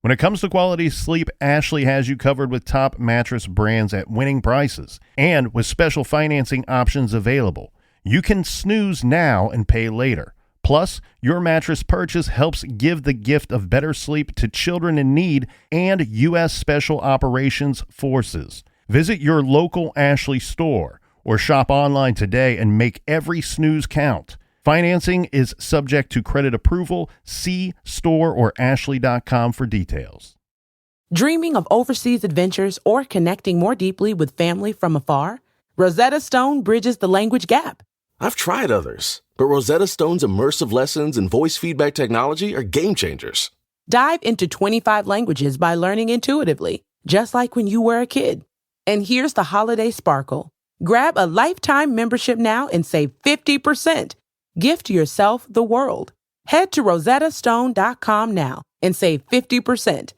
When it comes to quality sleep, Ashley has you covered with top mattress brands at winning prices and with special financing options available. You can snooze now and pay later. Plus, your mattress purchase helps give the gift of better sleep to children in need and U.S. Special Operations Forces. Visit your local Ashley store or shop online today and make every snooze count. Financing is subject to credit approval. See store or ashley.com for details. Dreaming of overseas adventures or connecting more deeply with family from afar? Rosetta Stone bridges the language gap. I've tried others, but Rosetta Stone's immersive lessons and voice feedback technology are game changers. Dive into 25 languages by learning intuitively, just like when you were a kid. And here's the holiday sparkle. Grab a lifetime membership now and save 50%. Gift yourself the world. Head to rosettastone.com now and save 50%.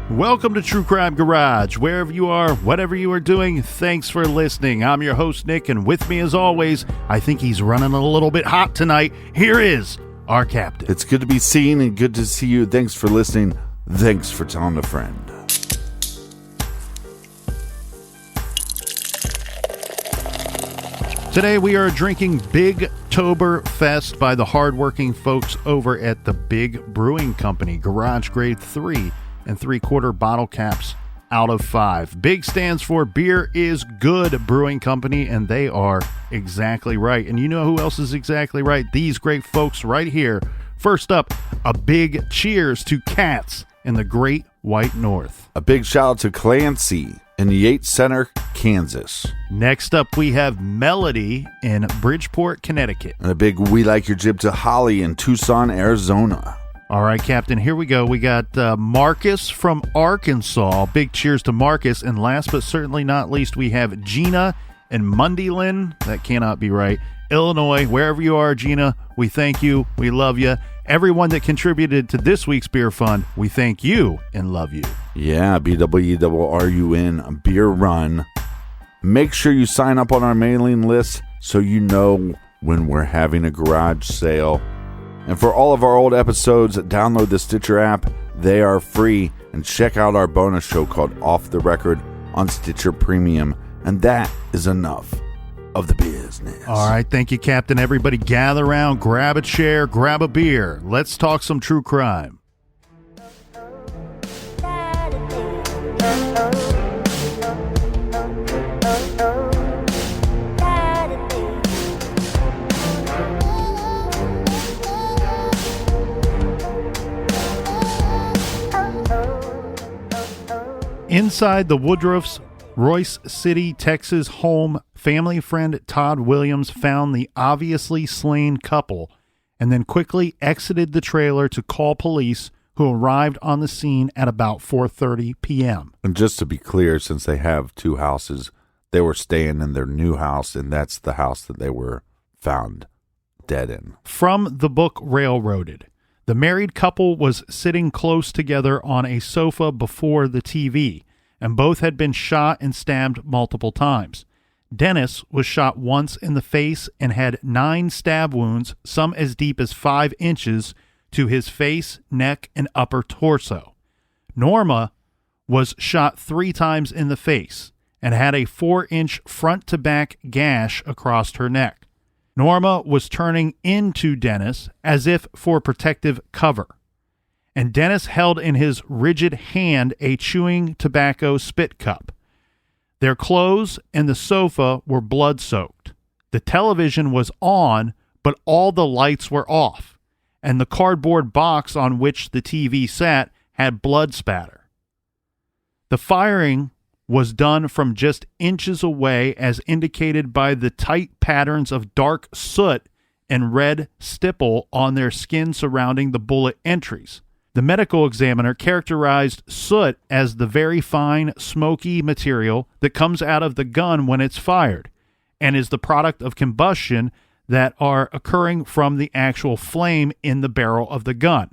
Welcome to True Crime Garage. Wherever you are, whatever you are doing, thanks for listening. I'm your host, Nick, and with me as always, I think he's running a little bit hot tonight. Here is our captain. It's good to be seen and good to see you. Thanks for listening. Thanks for telling a friend. Today we are drinking Bigtoberfest by the hardworking folks over at the Big Brewing Company, Garage Grade 3 and 3/4 bottle caps out of 5. Big stands for Beer is Good Brewing Company, and they are exactly right. And you know who else is exactly right? These great folks right here. First up, a big cheers to Cats in the Great White North. A big shout out to Clancy in Yates Center, Kansas. Next up, we have Melody in Bridgeport, Connecticut. And a big We Like Your Jib to Holly in Tucson, Arizona. All right, Captain, here we go. We got Marcus from Arkansas. Big cheers to Marcus. And last but certainly not least, we have Gina in Mundelein. That cannot be right. Illinois, wherever you are, Gina, we thank you. We love you. Everyone that contributed to this week's beer fund, we thank you and love you. Yeah, BWERRUN, Beer Run. Make sure you sign up on our mailing list so you know when we're having a garage sale. And for all of our old episodes, download the Stitcher app. They are free. And check out our bonus show called Off the Record on Stitcher Premium. And that is enough of the business. All right, thank you, Captain. Everybody gather around, grab a chair, grab a beer. Let's talk some true crime. Inside the Woodruffs' Royce City, Texas home, family friend Todd Williams found the obviously slain couple and then quickly exited the trailer to call police, who arrived on the scene at about 4:30 p.m. And just to be clear, since they have two houses, they were staying in their new house, and that's the house that they were found dead in. From the book Railroaded, the married couple was sitting close together on a sofa before the TV, and both had been shot and stabbed multiple times. Dennis was shot once in the face and had 9 stab wounds, some as deep as 5 inches, to his face, neck, and upper torso. Norma was shot 3 times in the face and had a 4-inch front-to-back gash across her neck. Norma was turning into Dennis as if for protective cover, and Dennis held in his rigid hand a chewing tobacco spit cup. Their clothes and the sofa were blood-soaked. The television was on, but all the lights were off, and the cardboard box on which the TV sat had blood spatter. The firing was done from just inches away, as indicated by the tight patterns of dark soot and red stipple on their skin surrounding the bullet entries. The medical examiner characterized soot as the very fine, smoky material that comes out of the gun when it's fired, and is the product of combustion that are occurring from the actual flame in the barrel of the gun.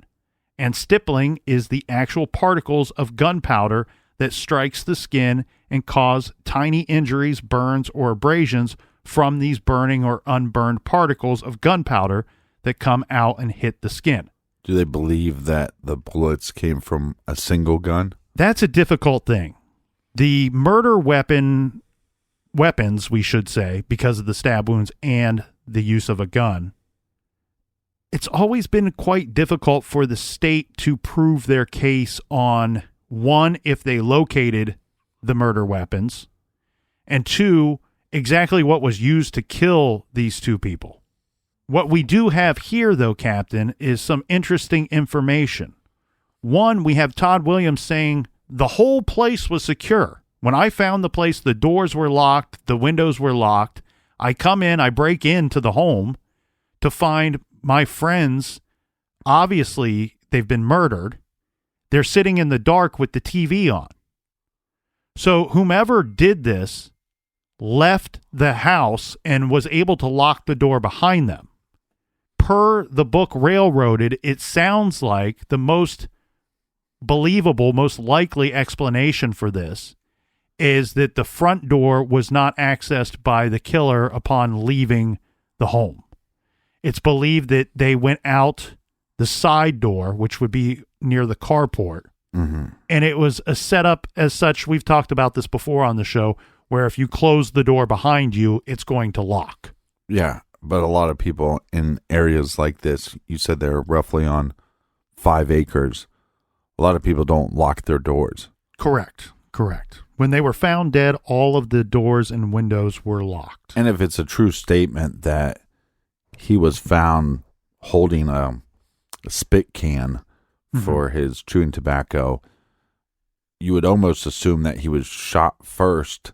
And stippling is the actual particles of gunpowder that strikes the skin and cause tiny injuries, burns, or abrasions from these burning or unburned particles of gunpowder that come out and hit the skin. Do they believe that the bullets came from a single gun? That's a difficult thing. The murder weapons, we should say, because of the stab wounds and the use of a gun, it's always been quite difficult for the state to prove their case on, one, if they located the murder weapons, and two, exactly what was used to kill these two people. What we do have here, though, Captain, is some interesting information. One, we have Todd Williams saying the whole place was secure. When I found the place, the doors were locked, the windows were locked. I come in, I break into the home to find my friends. Obviously, they've been murdered. They're sitting in the dark with the TV on. So whomever did this left the house and was able to lock the door behind them. Per the book Railroaded, it sounds like the most believable, most likely explanation for this is that the front door was not accessed by the killer upon leaving the home. It's believed that they went out the side door, which would be near the carport, and it was a setup as such. We've talked about this before on the show, where if you close the door behind you, it's going to lock. Yeah, but a lot of people in areas like this, you said they're roughly on 5 acres. A lot of people don't lock their doors. Correct. When they were found dead, all of the doors and windows were locked. And if it's a true statement that he was found holding a spit can for his chewing tobacco, you would almost assume that he was shot first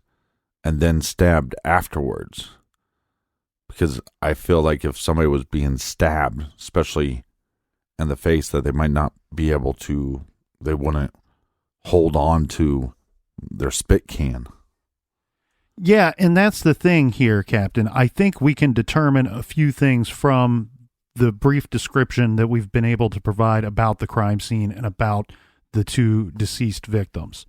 and then stabbed afterwards. Because I feel like if somebody was being stabbed, especially in the face, that they might not be able to, they wouldn't hold on to their spit can. Yeah, and that's the thing here, Captain. I think we can determine a few things from the brief description that we've been able to provide about the crime scene and about the two deceased victims.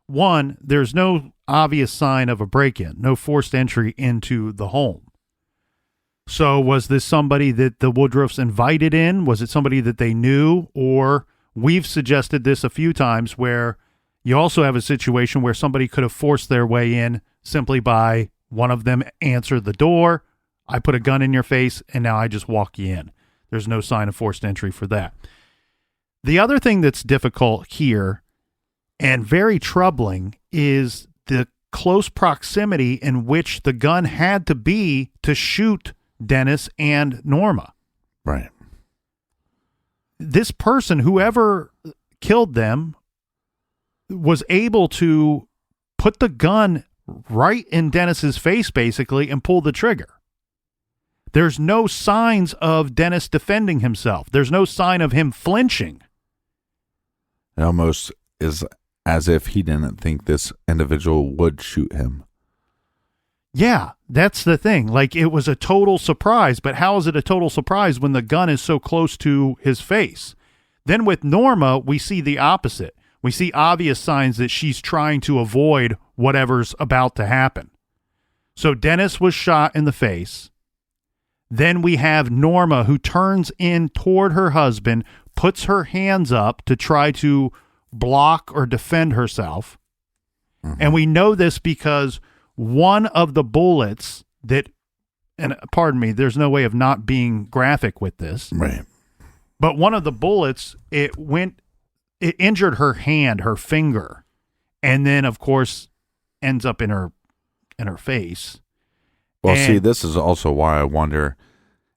One, there's no obvious sign of a break-in, no forced entry into the home. So was this somebody that the Woodruffs invited in? Was it somebody that they knew? Or we've suggested this a few times where you also have a situation where somebody could have forced their way in simply by one of them answer the door, I put a gun in your face, and now I just walk you in. There's no sign of forced entry for that. The other thing that's difficult here and very troubling is the close proximity in which the gun had to be to shoot Dennis and Norma. Right. This person, whoever killed them, was able to put the gun right in Dennis's face, basically, and pull the trigger. There's no signs of Dennis defending himself. There's no sign of him flinching. It almost is as if he didn't think this individual would shoot him. Yeah, that's the thing. Like, it was a total surprise, but how is it a total surprise when the gun is so close to his face? Then with Norma, we see the opposite. We see obvious signs that she's trying to avoid whatever's about to happen. So Dennis was shot in the face. Then we have Norma, who turns in toward her husband, puts her hands up to try to block or defend herself. And we know this because one of the bullets that, and pardon me, there's no way of not being graphic with this. Right. But one of the bullets, it injured her hand, her finger, and then, of course, ends up in her face. Well, see, this is also why I wonder,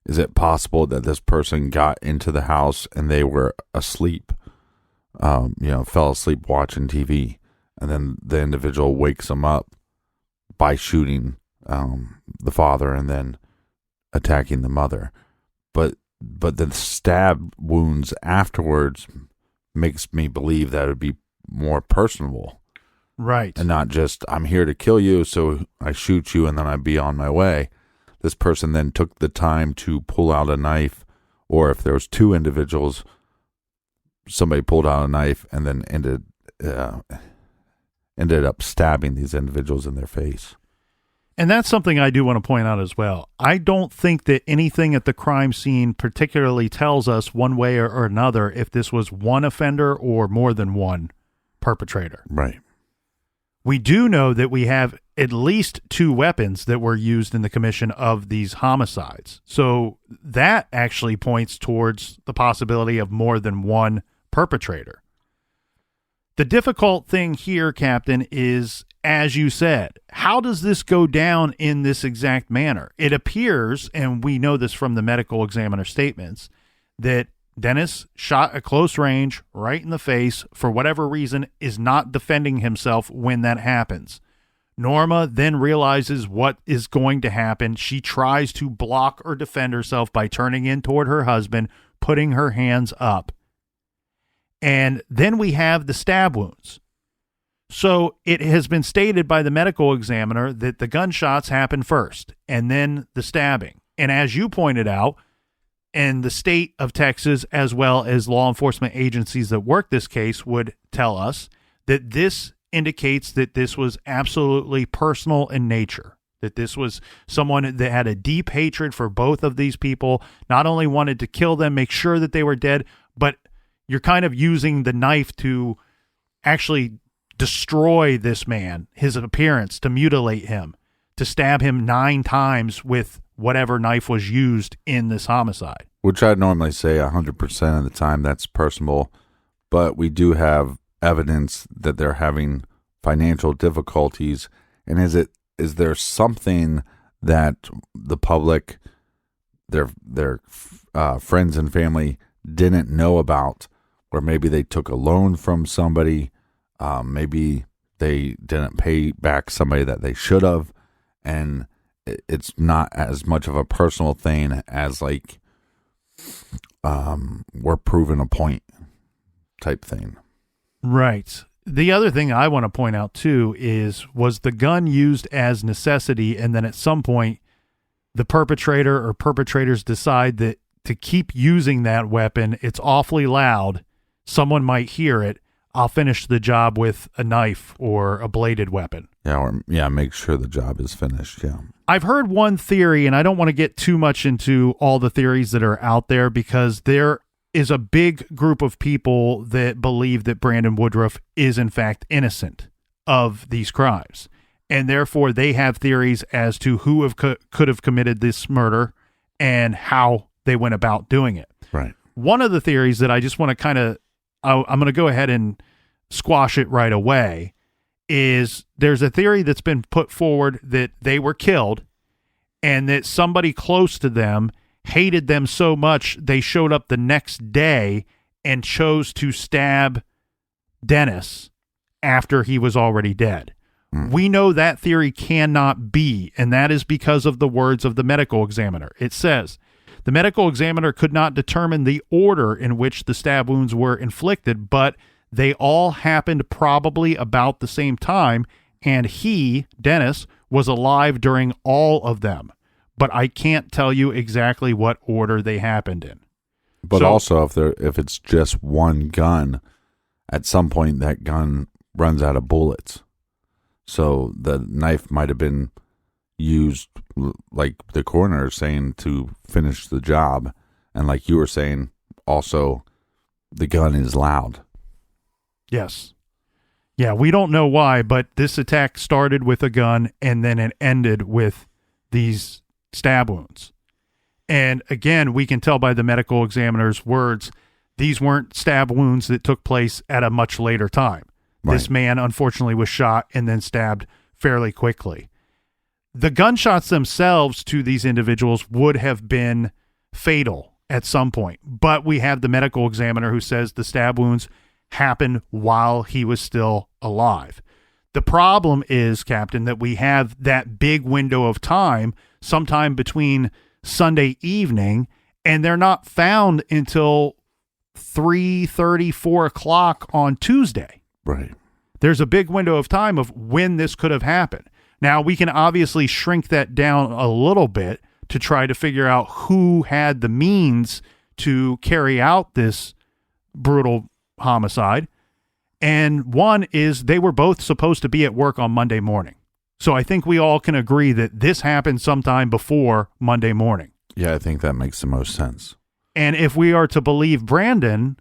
is it possible that this person got into the house and they were asleep, fell asleep watching TV, and then the individual wakes him up by shooting the father and then attacking the mother. But the stab wounds afterwards makes me believe that it would be more personable. Right. And not just, I'm here to kill you, so I shoot you and then I'd be on my way. This person then took the time to pull out a knife, or if there was two individuals, somebody pulled out a knife and then ended up stabbing these individuals in their face. And that's something I do want to point out as well. I don't think that anything at the crime scene particularly tells us one way or another if this was one offender or more than one perpetrator. Right. We do know that we have at least two weapons that were used in the commission of these homicides. So that actually points towards the possibility of more than one perpetrator. The difficult thing here, Captain, is, as you said, how does this go down in this exact manner? It appears, and we know this from the medical examiner statements, that Dennis shot at close range, right in the face, for whatever reason, is not defending himself when that happens. Norma then realizes what is going to happen. She tries to block or defend herself by turning in toward her husband, putting her hands up. And then we have the stab wounds. So it has been stated by the medical examiner that the gunshots happen first and then the stabbing. And as you pointed out, and the state of Texas, as well as law enforcement agencies that work this case, would tell us that this indicates that this was absolutely personal in nature, that this was someone that had a deep hatred for both of these people, not only wanted to kill them, make sure that they were dead, but you're kind of using the knife to actually destroy this man, his appearance, to mutilate him, to stab him 9 times with whatever knife was used in this homicide. Which I'd normally say 100% of the time that's personal, but we do have evidence that they're having financial difficulties. And is there something that the public, their friends and family didn't know about, or maybe they took a loan from somebody, maybe they didn't pay back somebody that they should have, and it's not as much of a personal thing as like we're proving a point type thing. Right. The other thing I want to point out too was the gun used as necessity, and then at some point the perpetrator or perpetrators decide that to keep using that weapon, it's awfully loud, someone might hear it, I'll finish the job with a knife or a bladed weapon. Make sure the job is finished. Yeah. I've heard one theory, and I don't want to get too much into all the theories that are out there, because there is a big group of people that believe that Brandon Woodruff is in fact innocent of these crimes. And therefore they have theories as to who could have committed this murder and how they went about doing it. Right. One of the theories that I just want to I'm going to go ahead and squash it right away, is there's a theory that's been put forward that they were killed and that somebody close to them hated them so much they showed up the next day and chose to stab Dennis after he was already dead. We know that theory cannot be, and that is because of the words of the medical examiner. It says, the medical examiner could not determine the order in which the stab wounds were inflicted, but they all happened probably about the same time, and he, Dennis, was alive during all of them. But I can't tell you exactly what order they happened in. But also, if it's just one gun, at some point that gun runs out of bullets. So the knife might have been used, like the coroner is saying, to finish the job. And like you were saying, also, the gun is loud. Yes. Yeah, we don't know why, but this attack started with a gun and then it ended with these stab wounds. And again, we can tell by the medical examiner's words, these weren't stab wounds that took place at a much later time. Right. This man, unfortunately, was shot and then stabbed fairly quickly. The gunshots themselves to these individuals would have been fatal at some point, but we have the medical examiner who says the stab wounds happened while he was still alive. The problem is, Captain, that we have that big window of time sometime between Sunday evening, and they're not found until 3:30, 4 o'clock on Tuesday. Right. There's a big window of time of when this could have happened. Now, we can obviously shrink that down a little bit to try to figure out who had the means to carry out this brutal homicide. And one is they were both supposed to be at work on Monday morning. So I think we all can agree that this happened sometime before Monday morning. Yeah, I think that makes the most sense. And if we are to believe Brandon,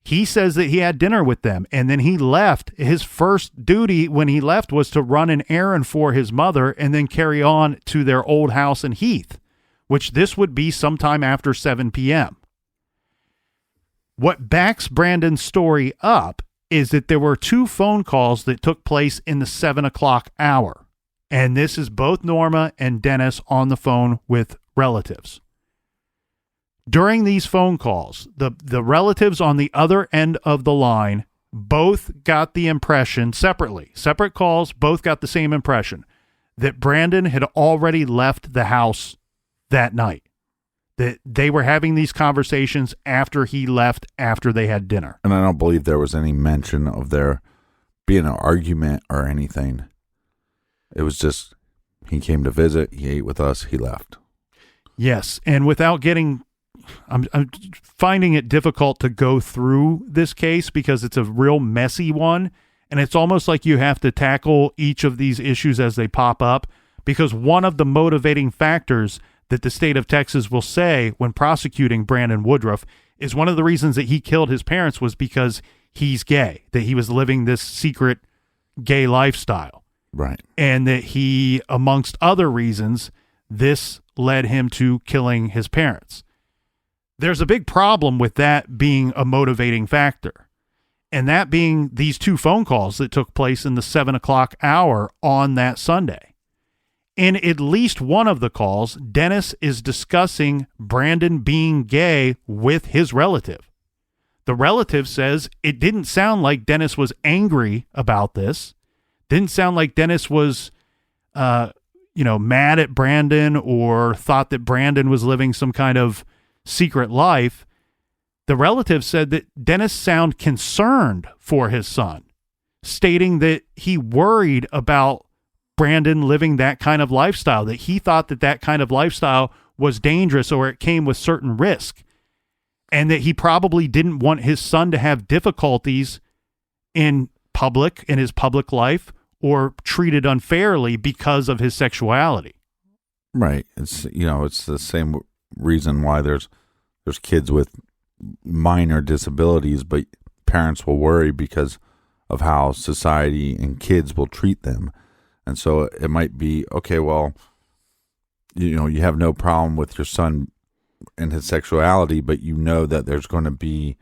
he says that he had dinner with them and then he left. His first duty when he left was to run an errand for his mother and then carry on to their old house in Heath, which this would be sometime after 7 p.m. What backs Brandon's story up is that there were 2 phone calls that took place in the 7 o'clock hour. And this is both Norma and Dennis on the phone with relatives. During these phone calls, the relatives on the other end of the line both got the impression separate calls, both got the same impression that Brandon had already left the house that night. That they were having these conversations after he left, after they had dinner. And I don't believe there was any mention of there being an argument or anything. It was just, he came to visit, he ate with us, he left. Yes, and without getting, I'm finding it difficult to go through this case because it's a real messy one, and it's almost like you have to tackle each of these issues as they pop up, because one of the motivating factors that the state of Texas will say when prosecuting Brandon Woodruff is one of the reasons that he killed his parents was because he's gay, that he was living this secret gay lifestyle. Right. And that he, amongst other reasons, this led him to killing his parents. There's a big problem with that being a motivating factor, and that being these 2 phone calls that took place in the 7 o'clock hour on that Sunday. In at least one of the calls, Dennis is discussing Brandon being gay with his relative. The relative says it didn't sound like Dennis was angry about this. Didn't sound like Dennis was, mad at Brandon or thought that Brandon was living some kind of secret life. The relative said that Dennis sounded concerned for his son, stating that he worried about Brandon living that kind of lifestyle, that he thought that that kind of lifestyle was dangerous or it came with certain risk, and that he probably didn't want his son to have difficulties in his public life, or treated unfairly because of his sexuality. Right. It's, it's the same reason why there's kids with minor disabilities, but parents will worry because of how society and kids will treat them. And so it might be, okay, well, you have no problem with your son and his sexuality, but you know that there's going to be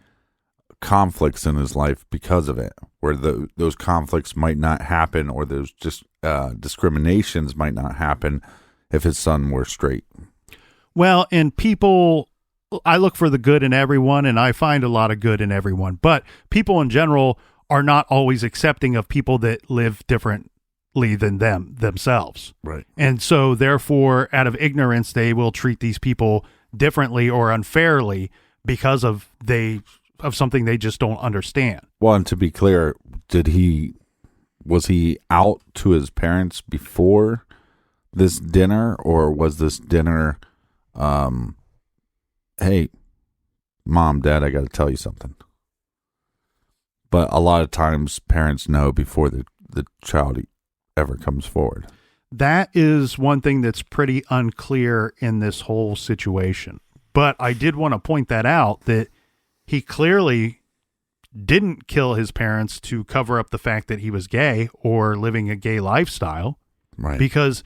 conflicts in his life because of it, where those conflicts might not happen, or those just discriminations might not happen if his son were straight. Well, and I look for the good in everyone, and I find a lot of good in everyone, but people in general are not always accepting of people that live differently than themselves. Right. And so therefore, out of ignorance, they will treat these people differently or unfairly because of something they just don't understand. Well, and to be clear, was he out to his parents before this dinner, or was this dinner, hey, Mom, Dad, I got to tell you something? But a lot of times parents know before the child ever comes forward. That is one thing that's pretty unclear in this whole situation. But I did want to point that out, that he clearly didn't kill his parents to cover up the fact that he was gay or living a gay lifestyle. Right. Because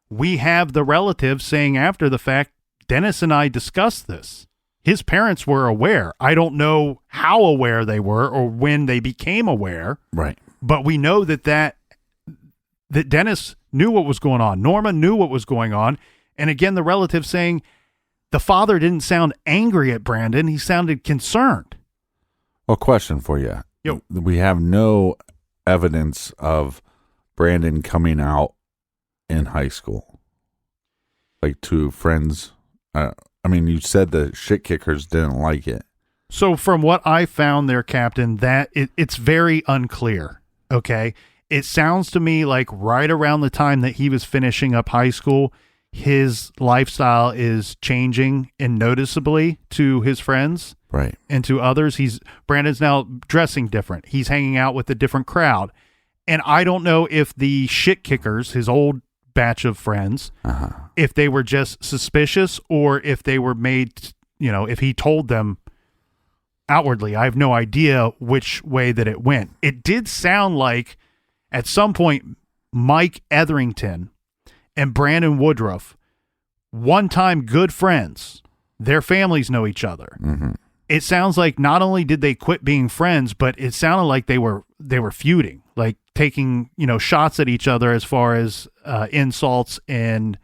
we have the relative saying after the fact, Dennis and I discussed this. His parents were aware. I don't know how aware they were or when they became aware. Right. But we know that Dennis knew what was going on. Norma knew what was going on. And again, the relative saying the father didn't sound angry at Brandon. He sounded concerned. Well, question for you. Yo. We have no evidence of Brandon coming out in high school? Like to friends? I mean, you said the shit kickers didn't like it. So from what I found there, Captain, that it's very unclear, okay? It sounds to me like right around the time that he was finishing up high school, his lifestyle is changing and noticeably to his friends. Right. And to others. Brandon's now dressing different. He's hanging out with a different crowd. And I don't know if the shit kickers, his old batch of friends, if they were just suspicious or if they were made, if he told them outwardly. I have no idea which way that it went. It did sound like at some point Mike Etherington and Brandon Woodruff, one-time good friends, their families know each other. Mm-hmm. It sounds like not only did they quit being friends, but it sounded like they were feuding, like taking, shots at each other as far as insults and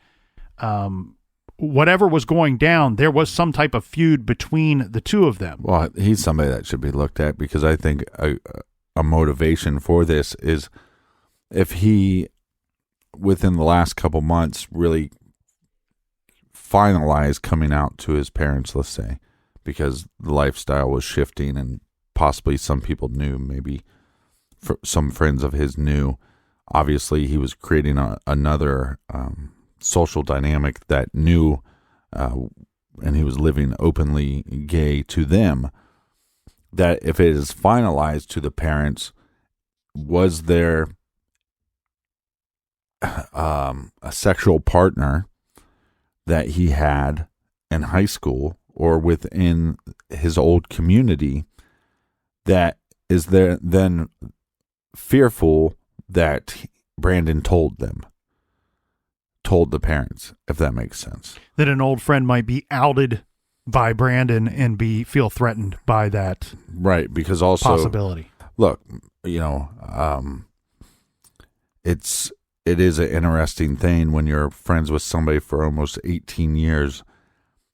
whatever was going down. There was some type of feud between the two of them. Well, he's somebody that should be looked at because I think a motivation for this is if he, within the last couple months, really finalized coming out to his parents, let's say, because the lifestyle was shifting and possibly some people knew, maybe some friends of his knew. Obviously, he was creating another social dynamic that knew, and he was living openly gay to them, that if it is finalized to the parents, was there a sexual partner that he had in high school or within his old community that is there then fearful that Brandon told the parents, if that makes sense. That an old friend might be outed by Brandon and feel threatened by that. Right, because also possibility. Look, it is an interesting thing when you're friends with somebody for almost 18 years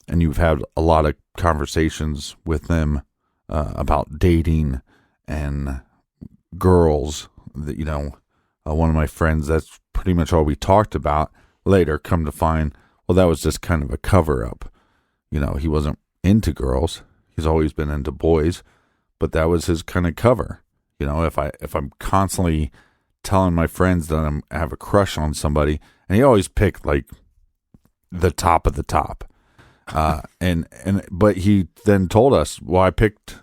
and you've had a lot of conversations with them about dating and girls. That one of my friends, that's pretty much all we talked about. Later, come to find, well, that was just kind of a cover-up. He wasn't into girls. He's always been into boys, but that was his kind of cover. If I'm constantly telling my friends that I have a crush on somebody, and he always picked like the top of the top. But he then told us, well, I picked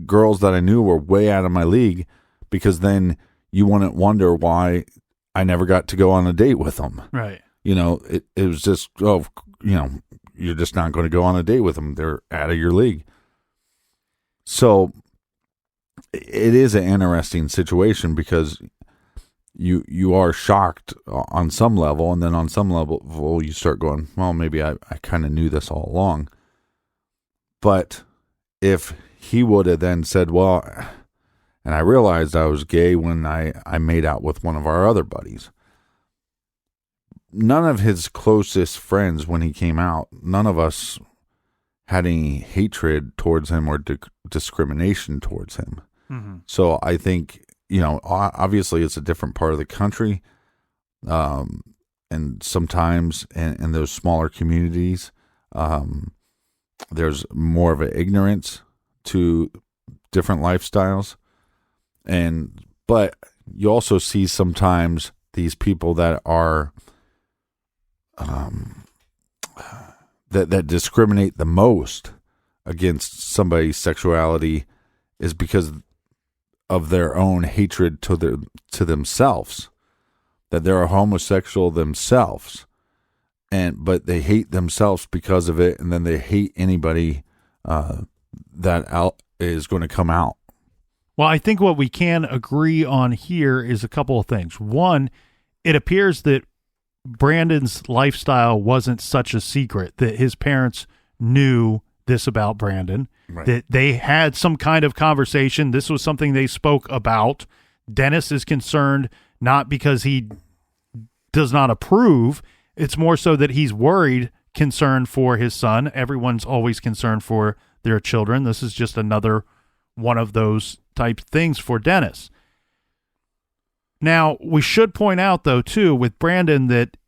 girls that I knew were way out of my league because then you wouldn't wonder why I never got to go on a date with them. Right. It was just, you're just not going to go on a date with them. They're out of your league. So it is an interesting situation because you are shocked on some level, and then on some level you start going, well, maybe I kind of knew this all along. But if he would have then said, well, and I realized I was gay when I made out with one of our other buddies. None of his closest friends, when he came out, none of us had any hatred towards him or discrimination towards him. Mm-hmm. So I think, obviously it's a different part of the country. And sometimes in those smaller communities, there's more of an ignorance to different lifestyles. But you also see sometimes these people that are, that discriminate the most against somebody's sexuality is because of their own hatred to themselves, that they're a homosexual themselves, but they hate themselves because of it, and then they hate anybody that is going to come out. Well, I think what we can agree on here is a couple of things. One, it appears that Brandon's lifestyle wasn't such a secret, that his parents knew this about Brandon, right, that they had some kind of conversation. This was something they spoke about. Dennis is concerned not because he does not approve. It's more so that he's worried, concerned for his son. Everyone's always concerned for their children. This is just another one of those type things for Dennis. Now, we should point out, though, too, with Brandon that,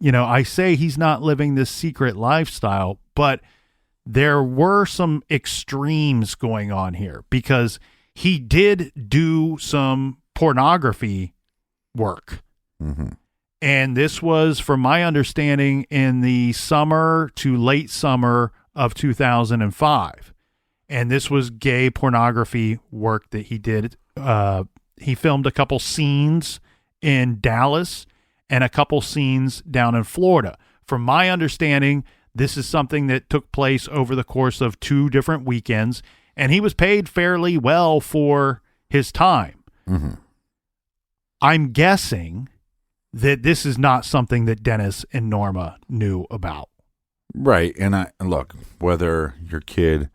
I say he's not living this secret lifestyle, but there were some extremes going on here because he did do some pornography work. Mm-hmm. And this was, from my understanding, in the summer to late summer of 2005. And this was gay pornography work that he did. He filmed a couple scenes in Dallas and a couple scenes down in Florida. From my understanding, this is something that took place over the course of 2 different weekends, and he was paid fairly well for his time. Mm-hmm. I'm guessing that this is not something that Dennis and Norma knew about. Right. And look, whether your kid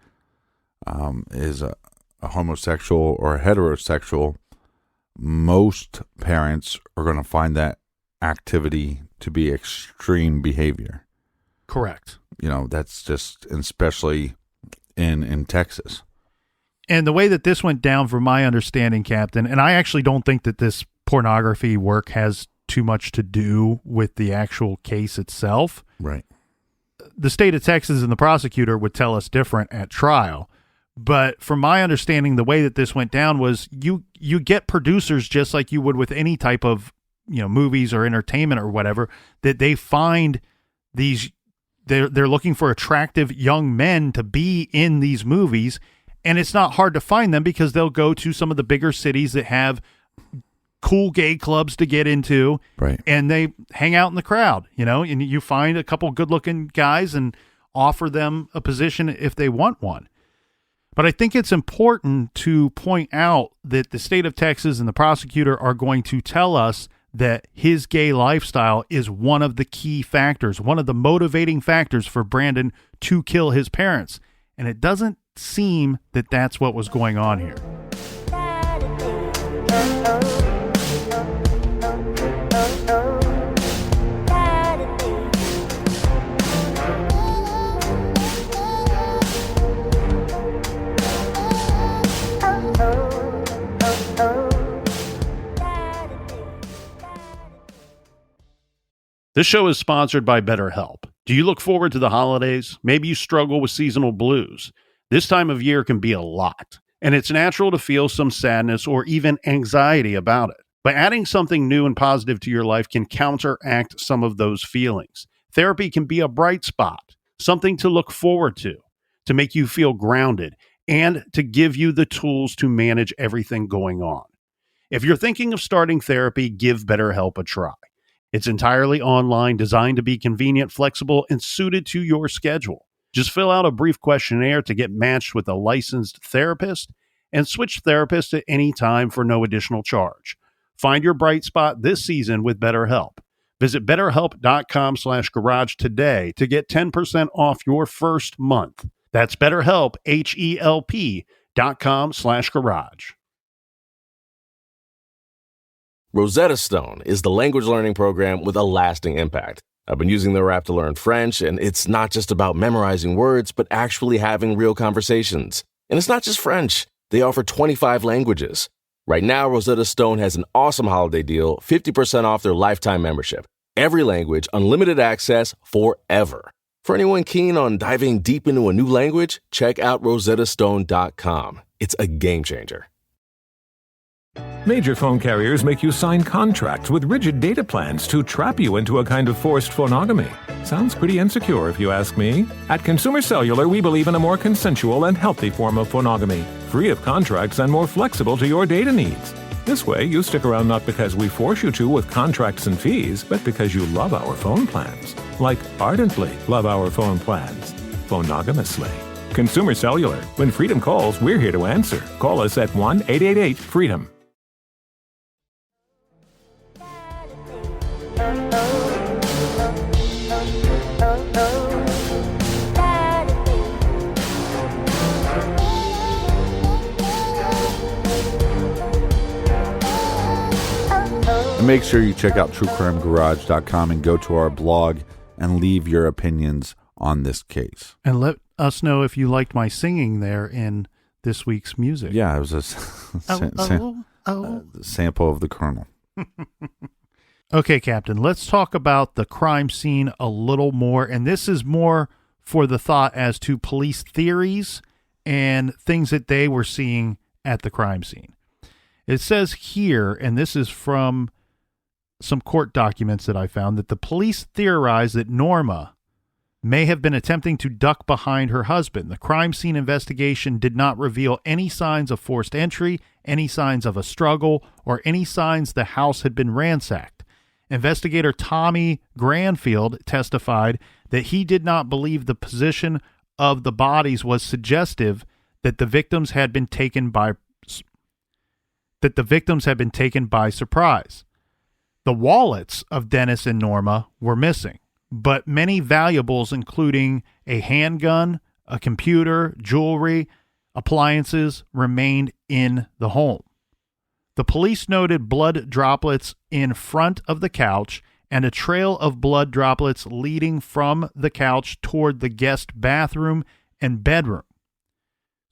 is a homosexual or a heterosexual, most parents are going to find that activity to be extreme behavior. Correct. That's just, especially in Texas. And the way that this went down, from my understanding, Captain, and I actually don't think that this pornography work has too much to do with the actual case itself. Right. The state of Texas and the prosecutor would tell us different at trial. But from my understanding, the way that this went down was you get producers, just like you would with any type of, movies or entertainment or whatever, that they find these, they're looking for attractive young men to be in these movies. And it's not hard to find them because they'll go to some of the bigger cities that have cool gay clubs to get into. Right. And they hang out in the crowd, and you find a couple good looking guys and offer them a position if they want one. But I think it's important to point out that the state of Texas and the prosecutor are going to tell us that his gay lifestyle is one of the key factors, one of the motivating factors for Brandon to kill his parents. And it doesn't seem that that's what was going on here. This show is sponsored by BetterHelp. Do you look forward to the holidays? Maybe you struggle with seasonal blues. This time of year can be a lot, and it's natural to feel some sadness or even anxiety about it. But adding something new and positive to your life can counteract some of those feelings. Therapy can be a bright spot, something to look forward to make you feel grounded, and to give you the tools to manage everything going on. If you're thinking of starting therapy, give BetterHelp a try. It's entirely online, designed to be convenient, flexible, and suited to your schedule. Just fill out a brief questionnaire to get matched with a licensed therapist and switch therapists at any time for no additional charge. Find your bright spot this season with BetterHelp. Visit BetterHelp.com/garage today to get 10% off your first month. That's BetterHelp, HELP.com/garage. Rosetta Stone is the language learning program with a lasting impact. I've been using their app to learn French, and it's not just about memorizing words, but actually having real conversations. And it's not just French. They offer 25 languages. Right now, Rosetta Stone has an awesome holiday deal, 50% off their lifetime membership. Every language, unlimited access forever. For anyone keen on diving deep into a new language, check out rosettastone.com. It's a game changer. Major phone carriers make you sign contracts with rigid data plans to trap you into a kind of forced phonogamy. Sounds pretty insecure if you ask me. At Consumer Cellular, we believe in a more consensual and healthy form of phonogamy, free of contracts and more flexible to your data needs. This way, you stick around not because we force you to with contracts and fees, but because you love our phone plans. Like ardently love our phone plans. Phonogamously. Consumer Cellular. When freedom calls, we're here to answer. Call us at 1-888-FREEDOM. And make sure you check out truecrimegarage.com and go to our blog and leave your opinions on this case. And let us know if you liked my singing there in this week's music. Yeah, it was sample of the kernel. Okay, Captain, let's talk about the crime scene a little more. And this is more for the thought as to police theories and things that they were seeing at the crime scene. It says here, and this is from some court documents that I found, that the police theorized that Norma may have been attempting to duck behind her husband. The crime scene investigation did not reveal any signs of forced entry, any signs of a struggle, or any signs the house had been ransacked. Investigator Tommy Granfield testified that he did not believe the position of the bodies was suggestive that the victims had been taken by surprise. The wallets of Dennis and Norma were missing, but many valuables, including a handgun, a computer, jewelry, appliances, remained in the home. The police noted blood droplets in front of the couch and a trail of blood droplets leading from the couch toward the guest bathroom and bedroom.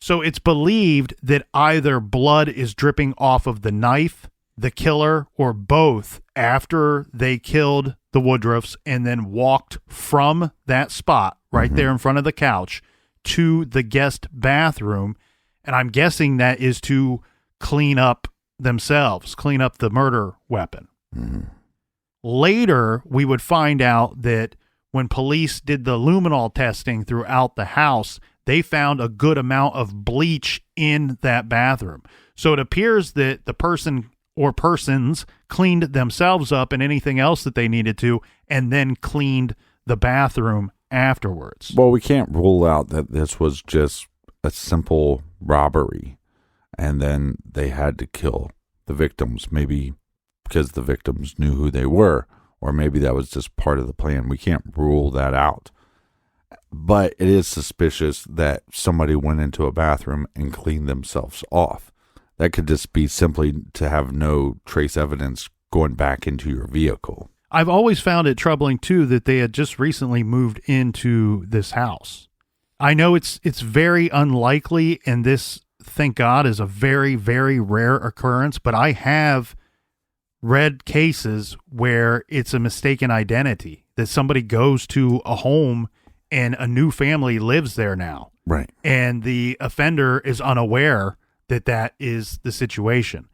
So it's believed that either blood is dripping off of the knife, the killer, or both after they killed the Woodruffs and then walked from that spot right there in front of the couch to the guest bathroom. And I'm guessing that is to clean up themselves, clean up the murder weapon. Later, we would find out that when police did the luminol testing throughout the house, they found a good amount of bleach in that bathroom. So it appears that the person or persons cleaned themselves up and anything else that they needed to, and then cleaned the bathroom afterwards. Well, we can't rule out that this was just a simple robbery, and then they had to kill the victims, maybe because the victims knew who they were, or maybe that was just part of the plan. We can't rule that out. But it is suspicious that somebody went into a bathroom and cleaned themselves off. That could just be simply to have no trace evidence going back into your vehicle. I've always found it troubling, too, that they had just recently moved into this house. I know it's very unlikely, and this, thank God, is a very, very rare occurrence, but I have read cases where it's a mistaken identity, that somebody goes to a home and a new family lives there now. Right. And the offender is unaware that that is the situation.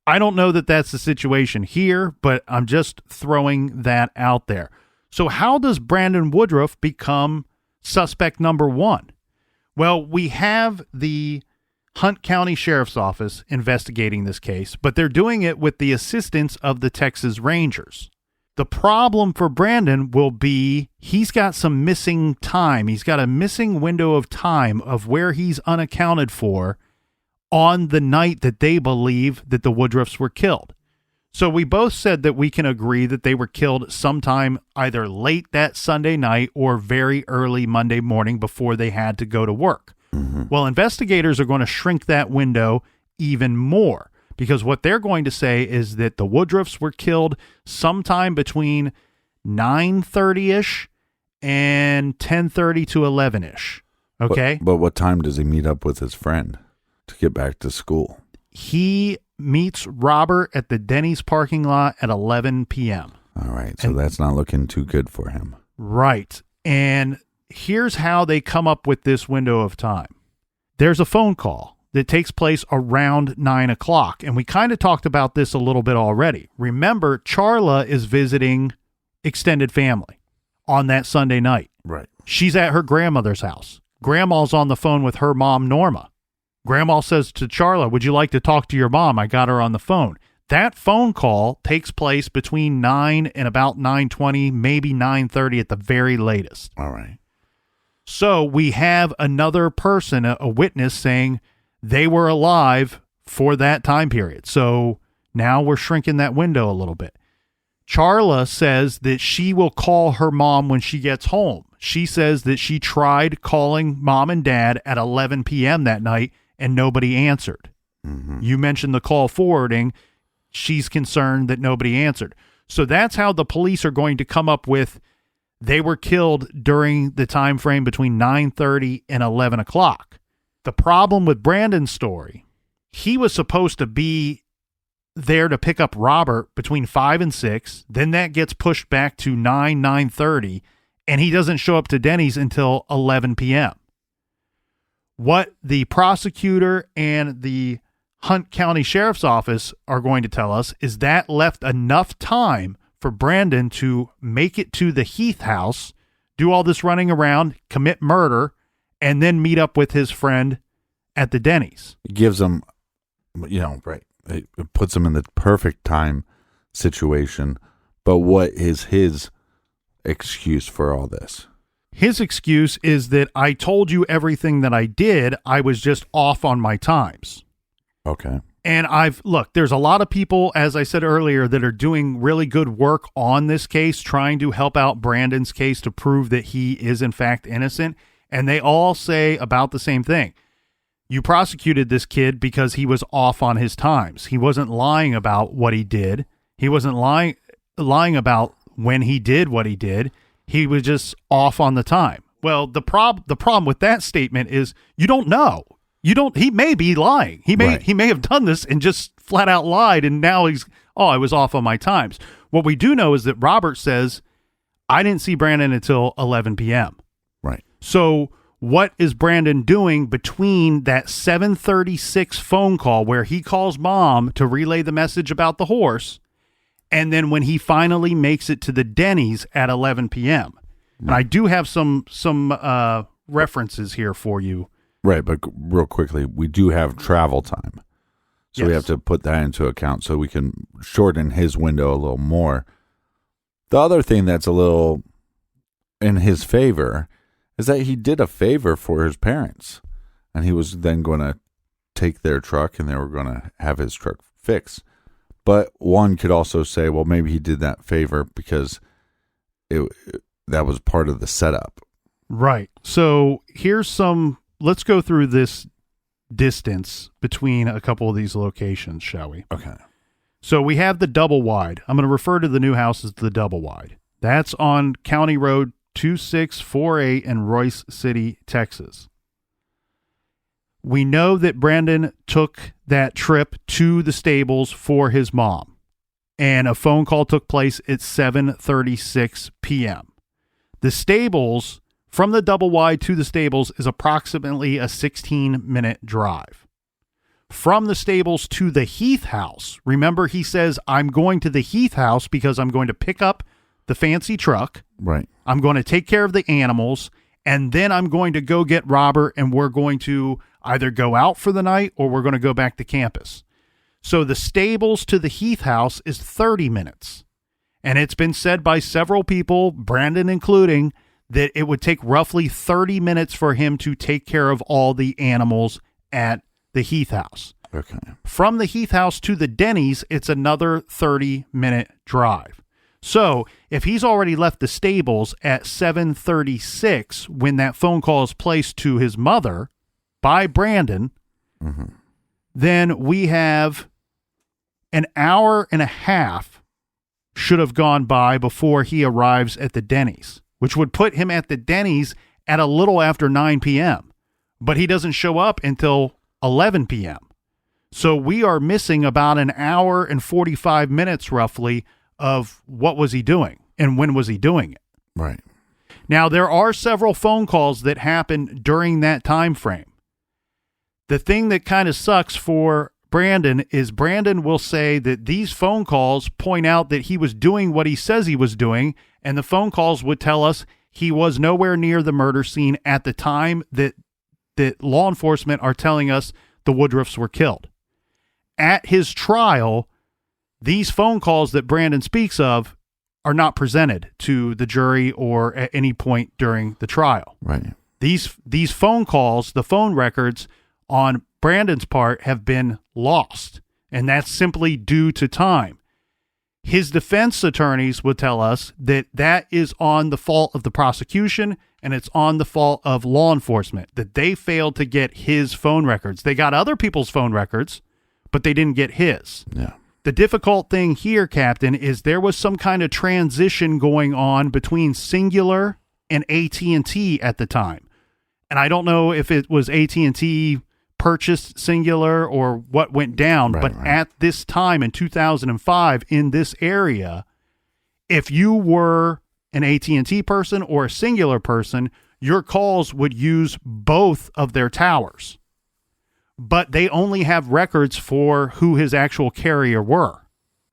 I don't know that that's the situation here, but I'm just throwing that out there. So how does Brandon Woodruff become suspect number one? Well, we have the Hunt County Sheriff's Office investigating this case, but they're doing it with the assistance of the Texas Rangers. The problem for Brandon will be he's got some missing time. He's got a missing window of time of where he's unaccounted for on the night that they believe that the Woodruffs were killed. So we both said that we can agree that they were killed sometime either late that Sunday night or very early Monday morning before they had to go to work. Well, investigators are going to shrink that window even more, because what they're going to say is that the Woodruffs were killed sometime between 9:30-ish and 10:30 to 11-ish. Okay? But what time does he meet up with his friend to get back to school? He meets Robert at the Denny's parking lot at 11 p.m. All right, so that's not looking too good for him. Right. And here's how they come up with this window of time. There's a phone call that takes place around 9 o'clock. And we kind of talked about this a little bit already. Remember, Charla is visiting extended family on that Sunday night. Right. She's at her grandmother's house. Grandma's on the phone with her mom, Norma. Grandma says to Charla, "Would you like to talk to your mom? I got her on the phone." That phone call takes place between 9 and about 9:20, maybe 9:30 at the very latest. All right. So we have another person, a witness, saying they were alive for that time period. So now we're shrinking that window a little bit. Charla says that she will call her mom when she gets home. She says that she tried calling mom and dad at 11 p.m. that night and nobody answered. You mentioned the call forwarding. She's concerned that nobody answered. So that's how the police are going to come up with they were killed during the time frame between 9:30 and 11 o'clock. The problem with Brandon's story, he was supposed to be there to pick up Robert between 5 and 6. Then that gets pushed back to 9:30, and he doesn't show up to Denny's until 11 p.m. What the prosecutor and the Hunt County Sheriff's Office are going to tell us is that left enough time for Brandon to make it to the Heath house, do all this running around, commit murder, and then meet up with his friend at the Denny's. It gives him, right. It puts him in the perfect time situation. But what is his excuse for all this? His excuse is that I told you everything that I did. I was just off on my times. Okay. And there's a lot of people, as I said earlier, that are doing really good work on this case, trying to help out Brandon's case to prove that he is in fact innocent. And they all say about the same thing. You prosecuted this kid because he was off on his times. He wasn't lying about what he did. He wasn't lying about when he did what he did. He was just off on the time. Well, the problem with that statement is you don't know. He may be lying. He may have done this and just flat out lied, and now I was off on my times. What we do know is that Robert says, I didn't see Brandon until 11 p.m. Right. So what is Brandon doing between that 7:36 phone call where he calls mom to relay the message about the horse, and then when he finally makes it to the Denny's at 11 p.m.? And I do have some references here for you. Right, but real quickly, we do have travel time. So we Yes. have to put that into account so we can shorten his window a little more. The other thing that's a little in his favor is that he did a favor for his parents. And he was then going to take their truck and they were going to have his truck fixed. But one could also say, well, maybe he did that favor because that was part of the setup. Right. So let's go through this distance between a couple of these locations, shall we? Okay. So we have the double wide. I'm going to refer to the new house as the double wide. That's on County Road 2648 in Royce City, Texas. We know that Brandon took that trip to the stables for his mom, and a phone call took place at 7:36 p.m. The stables, from the double wide to the stables, is approximately a 16-minute drive. From the stables to the Heath house, remember he says, I'm going to the Heath house because I'm going to pick up the fancy truck. Right. I'm going to take care of the animals, and then I'm going to go get Robert, and we're going to either go out for the night or we're going to go back to campus. So the stables to the Heath house is 30 minutes. And it's been said by several people, Brandon including, that it would take roughly 30 minutes for him to take care of all the animals at the Heath house. Okay. From the Heath house to the Denny's, it's another 30-minute drive. So if he's already left the stables at 7:36 when that phone call is placed to his mother by Brandon, then we have an hour and a half should have gone by before he arrives at the Denny's, which would put him at the Denny's at a little after 9 p.m. But he doesn't show up until 11 p.m. So we are missing about an hour and 45 minutes roughly of what was he doing and when was he doing it. Right. Now, there are several phone calls that happen during that time frame. The thing that kind of sucks for Brandon is Brandon will say that these phone calls point out that he was doing what he says he was doing, and the phone calls would tell us he was nowhere near the murder scene at the time that law enforcement are telling us the Woodruffs were killed. At his trial, these phone calls that Brandon speaks of are not presented to the jury or at any point during the trial. Right. These phone calls, the phone records on Brandon's part have been lost, and that's simply due to time. His defense attorneys would tell us that is on the fault of the prosecution and it's on the fault of law enforcement, that they failed to get his phone records. They got other people's phone records, but they didn't get his. Yeah. The difficult thing here, Captain, is there was some kind of transition going on between Singular and AT&T at the time. And I don't know if it was AT&T purchased singular or what went down. But at this time in 2005 in this area, if you were an AT&T person or a singular person, your calls would use both of their towers. But they only have records for who his actual carrier were.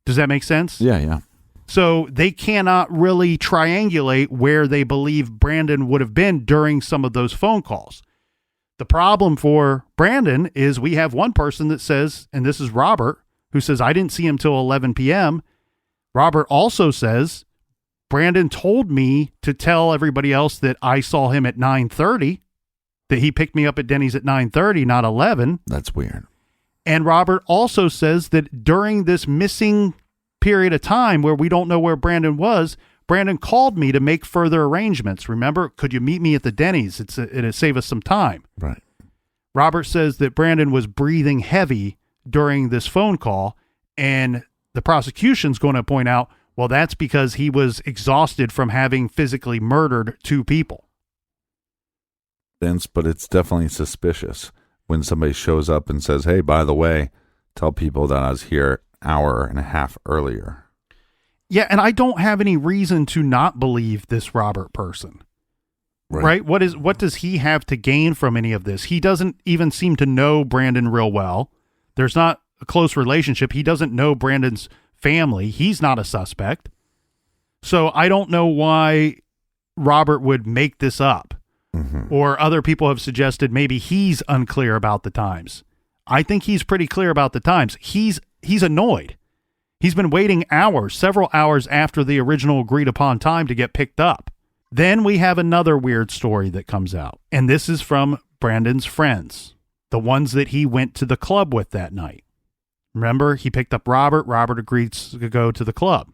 Does that make sense? Yeah. So they cannot really triangulate where they believe Brandon would have been during some of those phone calls. The problem for Brandon is we have one person that says, and this is Robert, who says, I didn't see him till 11 p.m. Robert also says, Brandon told me to tell everybody else that I saw him at 9:30, that he picked me up at Denny's at 9:30, not 11. That's weird. And Robert also says that during this missing period of time where we don't know where Brandon was, Brandon called me to make further arrangements. Remember, could you meet me at the Denny's? It'd save us some time. Right. Robert says that Brandon was breathing heavy during this phone call, and the prosecution's going to point out, well, that's because he was exhausted from having physically murdered two people. Vince, but it's definitely suspicious when somebody shows up and says, hey, by the way, tell people that I was here hour and a half earlier. Yeah, and I don't have any reason to not believe this Robert person. Right? What does he have to gain from any of this? He doesn't even seem to know Brandon real well. There's not a close relationship. He doesn't know Brandon's family. He's not a suspect. So I don't know why Robert would make this up. Mm-hmm. Or other people have suggested maybe he's unclear about the times. I think he's pretty clear about the times. He's annoyed. He's been waiting hours, several hours after the original agreed upon time to get picked up. Then we have another weird story that comes out. And this is from Brandon's friends, the ones that he went to the club with that night. Remember, he picked up Robert. Robert agreed to go to the club.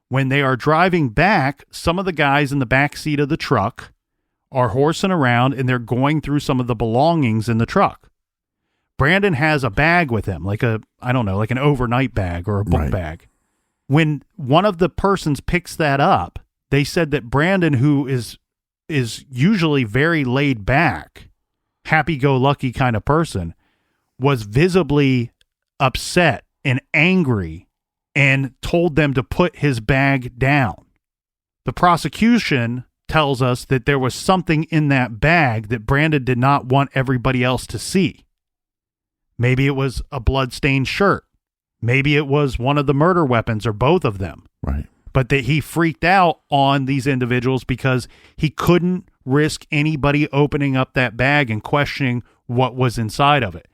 When they are driving back, some of the guys in the back seat of the truck are horsing around and they're going through some of the belongings in the truck. Brandon has a bag with him, like an overnight bag or a book bag. When one of the persons picks that up, they said that Brandon, who is usually very laid back, happy-go-lucky kind of person, was visibly upset and angry and told them to put his bag down. The prosecution tells us that there was something in that bag that Brandon did not want everybody else to see. Maybe it was a blood-stained shirt. Maybe it was one of the murder weapons or both of them. Right. But that he freaked out on these individuals because he couldn't risk anybody opening up that bag and questioning what was inside of it.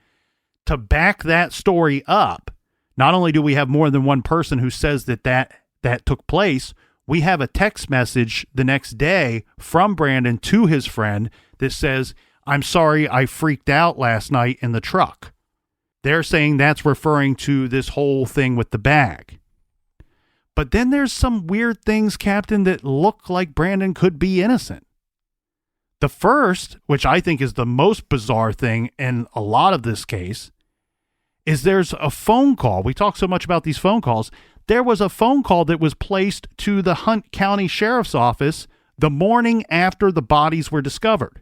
To back that story up, not only do we have more than one person who says that took place, we have a text message the next day from Brandon to his friend that says, "I'm sorry I freaked out last night in the truck." They're saying that's referring to this whole thing with the bag. But then there's some weird things, Captain, that look like Brandon could be innocent. The first, which I think is the most bizarre thing in a lot of this case, is there's a phone call. We talk so much about these phone calls. There was a phone call that was placed to the Hunt County Sheriff's Office the morning after the bodies were discovered.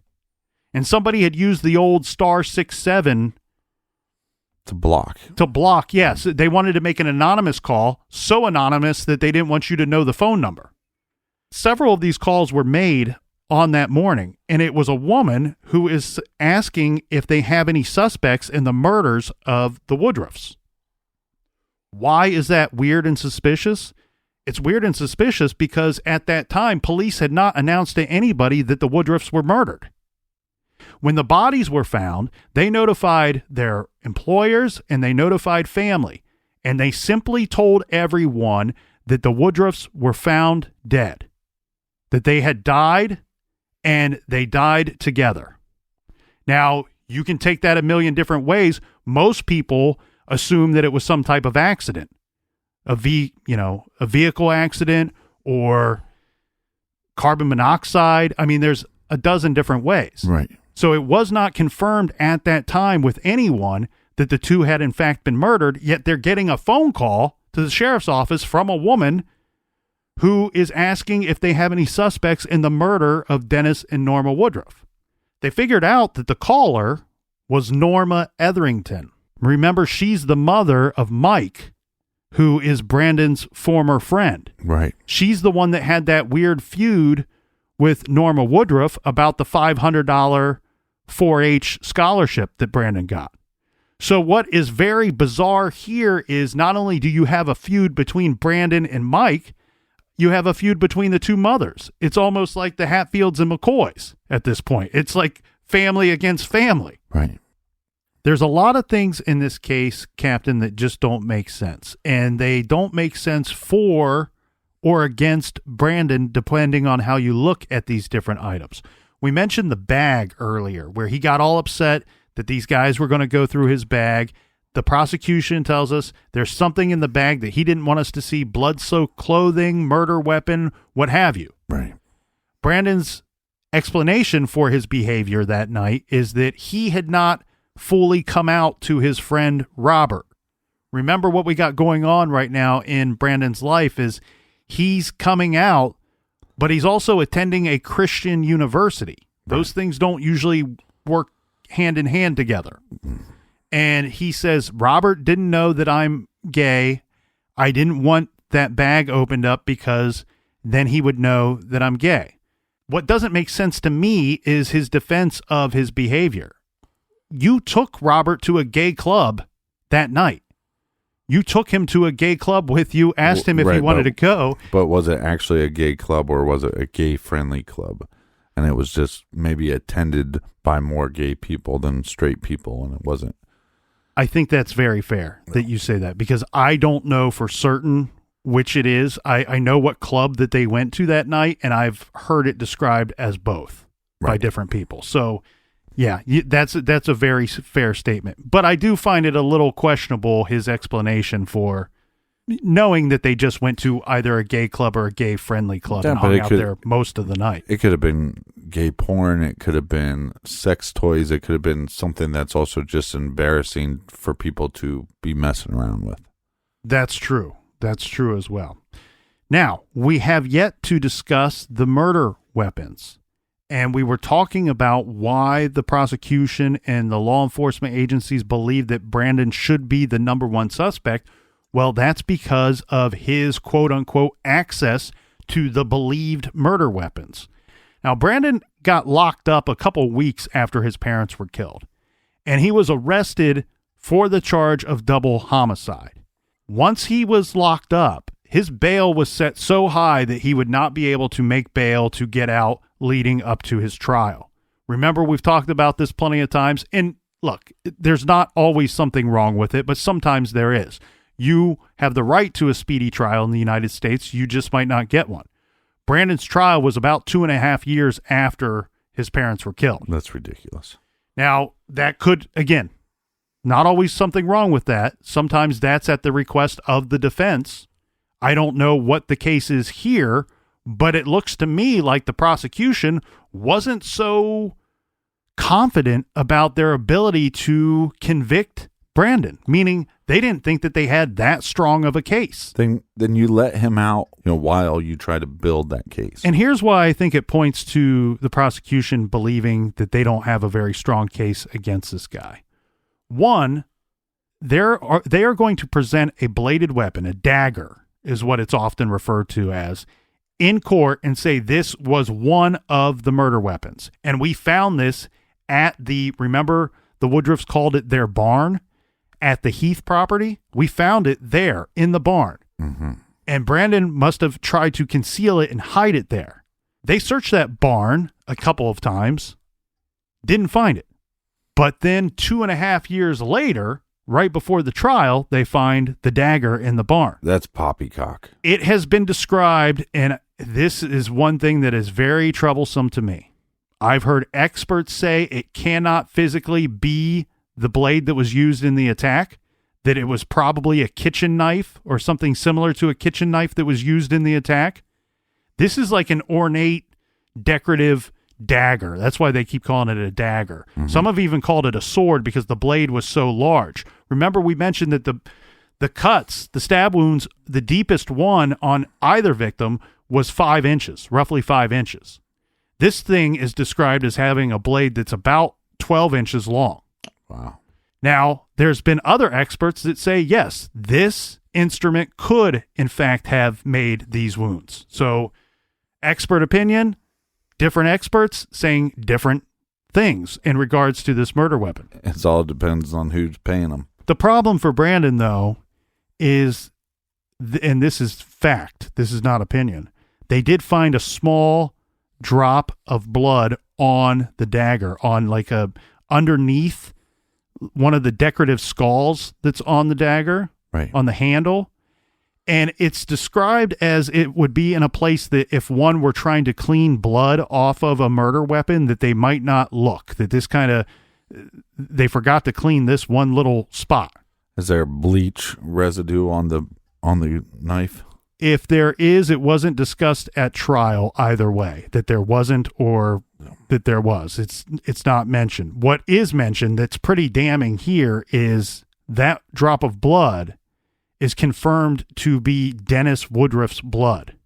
And somebody had used the old *67 to block. Yes. They wanted to make an anonymous call, so anonymous that they didn't want you to know the phone number. Several of these calls were made on that morning, and it was a woman who is asking if they have any suspects in the murders of the Woodruffs. Why is that weird and suspicious? It's weird and suspicious because at that time, police had not announced to anybody that the Woodruffs were murdered. When the bodies were found, they notified their employers and they notified family, and they simply told everyone that the Woodruffs were found dead, that they had died and they died together. Now, you can take that a million different ways. Most people assume that it was some type of accident, a vehicle accident or carbon monoxide. I mean, there's a dozen different ways. Right. So it was not confirmed at that time with anyone that the two had in fact been murdered, yet they're getting a phone call to the sheriff's office from a woman who is asking if they have any suspects in the murder of Dennis and Norma Woodruff. They figured out that the caller was Norma Etherington. Remember, she's the mother of Mike, who is Brandon's former friend. Right. She's the one that had that weird feud with Norma Woodruff about the $500 4-H scholarship that Brandon got. So what is very bizarre here is not only do you have a feud between Brandon and Mike, you have a feud between the two mothers. It's almost like the Hatfields and McCoys at this point. It's like family against family. Right. There's a lot of things in this case, Captain, that just don't make sense. And they don't make sense for or against Brandon, depending on how you look at these different items. We mentioned the bag earlier, where he got all upset that these guys were going to go through his bag. The prosecution tells us there's something in the bag that he didn't want us to see: blood-soaked clothing, murder weapon, what have you. Right. Brandon's explanation for his behavior that night is that he had not fully come out to his friend Robert. Remember, what we got going on right now in Brandon's life is he's coming out, but he's also attending a Christian university. Those things don't usually work hand in hand together. And he says, Robert didn't know that I'm gay. I didn't want that bag opened up because then he would know that I'm gay. What doesn't make sense to me is his defense of his behavior. You took Robert to a gay club that night. You took him to a gay club with you, asked him if he wanted to go. But was it actually a gay club, or was it a gay-friendly club? And it was just maybe attended by more gay people than straight people, and it wasn't. I think that's very fair that you say that, because I don't know for certain which it is. I know what club that they went to that night, and I've heard it described as both by different people. So, yeah, that's a very fair statement. But I do find it a little questionable, his explanation for knowing that they just went to either a gay club or a gay-friendly club and hung out there most of the night. It could have been gay porn. It could have been sex toys. It could have been something that's also just embarrassing for people to be messing around with. That's true. That's true as well. Now, we have yet to discuss the murder weapons. And we were talking about why the prosecution and the law enforcement agencies believe that Brandon should be the number one suspect. Well, that's because of his quote-unquote access to the believed murder weapons. Now, Brandon got locked up a couple weeks after his parents were killed, and he was arrested for the charge of double homicide. Once he was locked up, his bail was set so high that he would not be able to make bail to get out leading up to his trial. Remember, we've talked about this plenty of times, and look, there's not always something wrong with it, but sometimes there is. You have the right to a speedy trial in the United States. You just might not get one. Brandon's trial was about 2.5 years after his parents were killed. That's ridiculous. Now, that could, again, not always something wrong with that. Sometimes that's at the request of the defense. I don't know what the case is here, but it looks to me like the prosecution wasn't so confident about their ability to convict Brandon, meaning they didn't think that they had that strong of a case. Then you let him out, while you try to build that case. And here's why I think it points to the prosecution believing that they don't have a very strong case against this guy. One, they are going to present a bladed weapon, a dagger is what it's often referred to as, in court and say this was one of the murder weapons. And we found this at remember the Woodruffs called it their barn? At the Heath property, we found it there in the barn. Mm-hmm. And Brandon must have tried to conceal it and hide it there. They searched that barn a couple of times, didn't find it. But then 2.5 years later, right before the trial, they find the dagger in the barn. That's poppycock. It has been described, and this is one thing that is very troublesome to me. I've heard experts say it cannot physically be the blade that was used in the attack, that it was probably a kitchen knife or something similar to a kitchen knife that was used in the attack. This is like an ornate, decorative dagger. That's why they keep calling it a dagger. Mm-hmm. Some have even called it a sword because the blade was so large. Remember, we mentioned that the cuts, the stab wounds, the deepest one on either victim was 5 inches, roughly 5 inches. This thing is described as having a blade that's about 12 inches long. Wow. Now, there's been other experts that say, yes, this instrument could, in fact, have made these wounds. So, expert opinion, different experts saying different things in regards to this murder weapon. It all depends on who's paying them. The problem for Brandon, though, is, and this is fact, this is not opinion, they did find a small drop of blood on the dagger, on like underneath one of the decorative skulls that's on the dagger, right, on the handle. And it's described as it would be in a place that if one were trying to clean blood off of a murder weapon, that they might not look, that this they forgot to clean this one little spot. Is there bleach residue on the knife? If there is, it wasn't discussed at trial either way, that there wasn't or that there was. It's not mentioned. What is mentioned that's pretty damning here is that drop of blood is confirmed to be Dennis Woodruff's blood.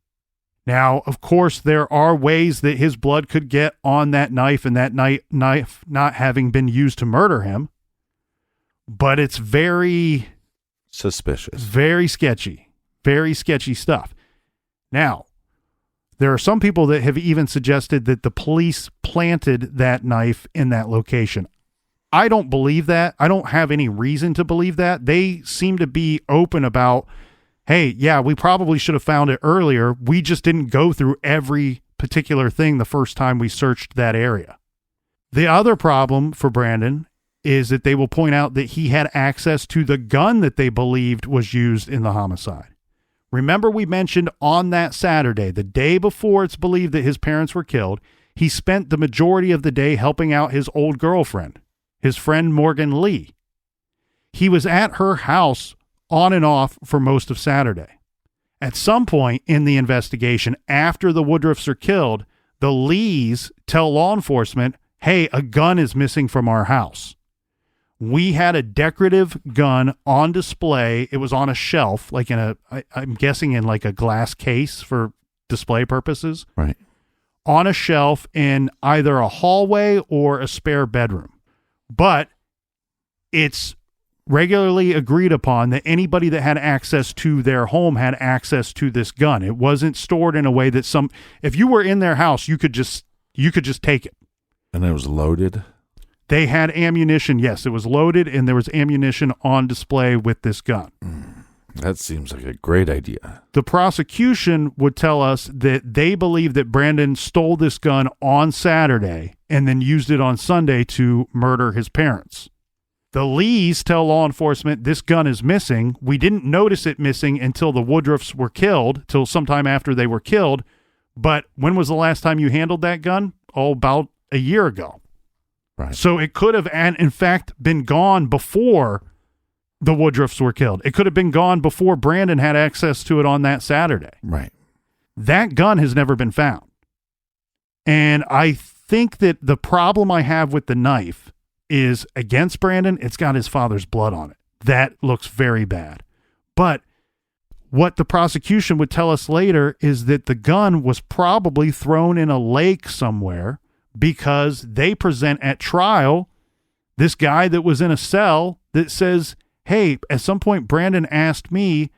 Now, of course, there are ways that his blood could get on that knife and that knife not having been used to murder him, but it's very suspicious, very sketchy stuff. Now, there are some people that have even suggested that the police planted that knife in that location. I don't believe that. I don't have any reason to believe that. They seem to be open about, hey, yeah, we probably should have found it earlier. We just didn't go through every particular thing the first time we searched that area. The other problem for Brandon is that they will point out that he had access to the gun that they believed was used in the homicide. Remember, we mentioned on that Saturday, the day before it's believed that his parents were killed, he spent the majority of the day helping out his old girlfriend, his friend Morgan Lee. He was at her house on and off for most of Saturday. At some point in the investigation, after the Woodruffs are killed, the Lees tell law enforcement, hey, a gun is missing from our house. We had a decorative gun on display. It was on a shelf, like I'm guessing in like a glass case for display purposes. Right. On a shelf in either a hallway or a spare bedroom. But it's regularly agreed upon that anybody that had access to their home had access to this gun. It wasn't stored in a way that if you were in their house, you could just take it. And it was loaded? They had ammunition. Yes, it was loaded, and there was ammunition on display with this gun. That seems like a great idea. The prosecution would tell us that they believe that Brandon stole this gun on Saturday and then used it on Sunday to murder his parents. The Lees tell law enforcement this gun is missing. We didn't notice it missing until the Woodruffs were killed, till sometime after they were killed. But when was the last time you handled that gun? Oh, about a year ago. Right. So it could have, and in fact, been gone before the Woodruffs were killed. It could have been gone before Brandon had access to it on that Saturday. Right. That gun has never been found. And I think that the problem I have with the knife is against Brandon, it's got his father's blood on it. That looks very bad. But what the prosecution would tell us later is that the gun was probably thrown in a lake somewhere, because they present at trial this guy that was in a cell that says, hey, at some point Brandon asked me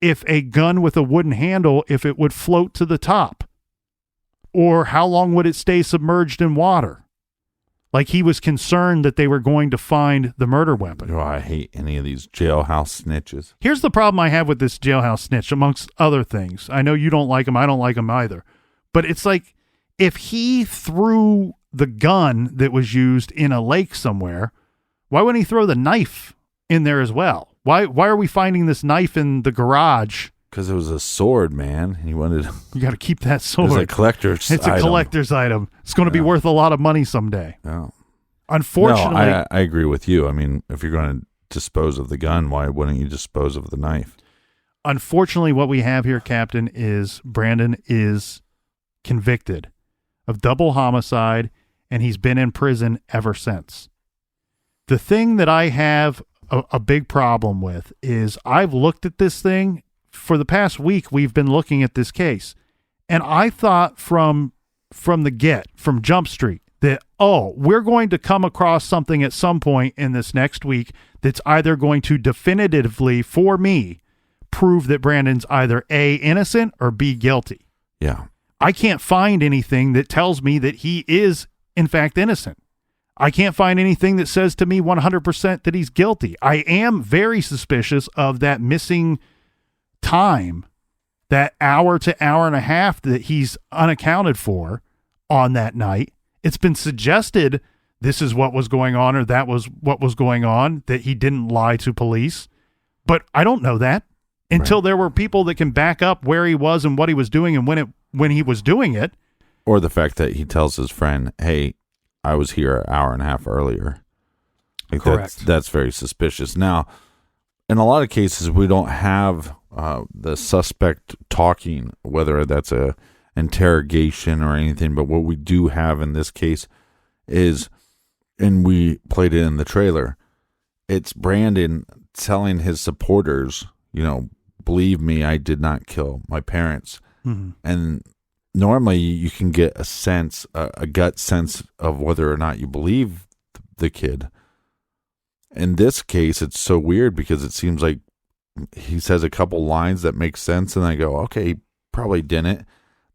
if a gun with a wooden handle, if it would float to the top, or how long would it stay submerged in water? Like he was concerned that they were going to find the murder weapon. Oh, I hate any of these jailhouse snitches. Here's the problem I have with this jailhouse snitch, amongst other things. I know you don't like him. I don't like him either. But it's like, if he threw the gun that was used in a lake somewhere, why wouldn't he throw the knife in there as well? Why are we finding this knife in the garage? Because it was a sword, man. He wanted. You got to keep that sword. It's a collector's item. It's a collector's item. It's going to be worth a lot of money someday. No. Unfortunately, no, I agree with you. I mean, if you're going to dispose of the gun, why wouldn't you dispose of the knife? Unfortunately, what we have here, Captain, is Brandon is convicted of double homicide, and he's been in prison ever since. The thing that I have a big problem with is I've looked at this thing for the past week. We've been looking at this case, and I thought from Jump Street that, oh, we're going to come across something at some point in this next week that's either going to definitively, for me, prove that Brandon's either A, innocent, or B, guilty. Yeah. I can't find anything that tells me that he is, in fact, innocent. I can't find anything that says to me 100% that he's guilty. I am very suspicious of that missing time, that hour to hour and a half that he's unaccounted for on that night. It's been suggested this is what was going on or that was what was going on, that he didn't lie to police. But I don't know that until there were people that can back up where he was and what he was doing and when he was doing it. Or the fact that he tells his friend, hey, I was here an hour and a half earlier. Like Correct. That's very suspicious. Now, in a lot of cases, we don't have the suspect talking, whether that's a interrogation or anything. But what we do have in this case is, and we played it in the trailer, it's Brandon telling his supporters, believe me, I did not kill my parents. Mm-hmm. And normally you can get a sense, a gut sense of whether or not you believe the kid. In this case, it's so weird because it seems like he says a couple lines that make sense, and I go, okay, he probably didn't.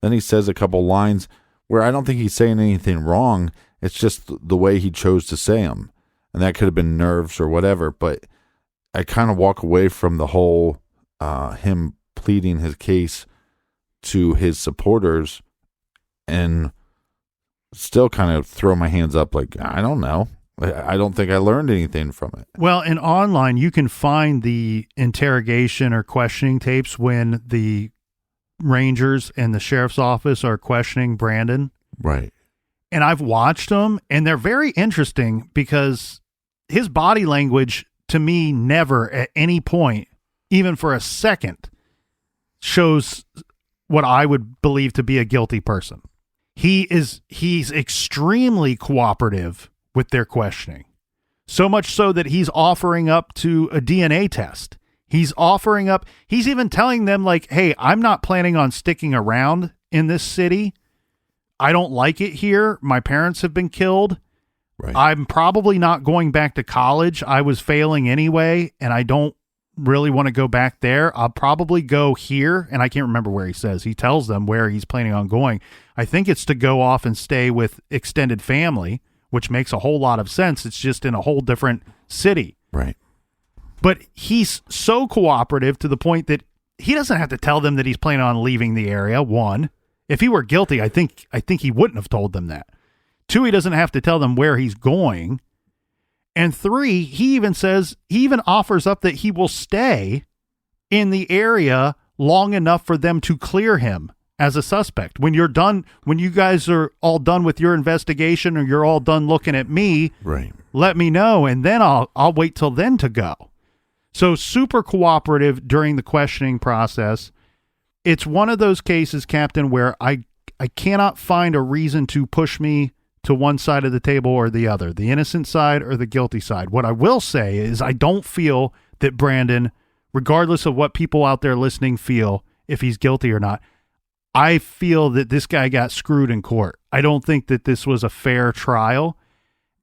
Then he says a couple lines where I don't think he's saying anything wrong. It's just the way he chose to say them. And that could have been nerves or whatever, but I kind of walk away from the whole him pleading his case to his supporters and still kind of throw my hands up like, I don't know. I don't think I learned anything from it. Well, and online you can find the interrogation or questioning tapes when the Rangers and the sheriff's office are questioning Brandon. Right. And I've watched them, and they're very interesting because his body language, to me, never at any point, even for a second, shows what I would believe to be a guilty person. He's extremely cooperative with their questioning. So much so that he's offering up to a DNA test. He's even telling them like, hey, I'm not planning on sticking around in this city. I don't like it here. My parents have been killed. Right. I'm probably not going back to college. I was failing anyway, and I don't really want to go back there. I'll probably go here, and I can't remember where he says. He tells them where he's planning on going. I think it's to go off and stay with extended family, which makes a whole lot of sense. It's just in a whole different city. Right. But he's so cooperative to the point that he doesn't have to tell them that he's planning on leaving the area. One, if he were guilty, I think he wouldn't have told them that. Two, he doesn't have to tell them where he's going. And three, he even offers up that he will stay in the area long enough for them to clear him as a suspect. When you guys are all done with your investigation or you're all done looking at me, right, let me know, and then I'll wait till then to go. So super cooperative during the questioning process. It's one of those cases, Captain, where I cannot find a reason to push me to one side of the table or the other, the innocent side or the guilty side. What I will say is I don't feel that Brandon, regardless of what people out there listening feel, if he's guilty or not, I feel that this guy got screwed in court. I don't think that this was a fair trial.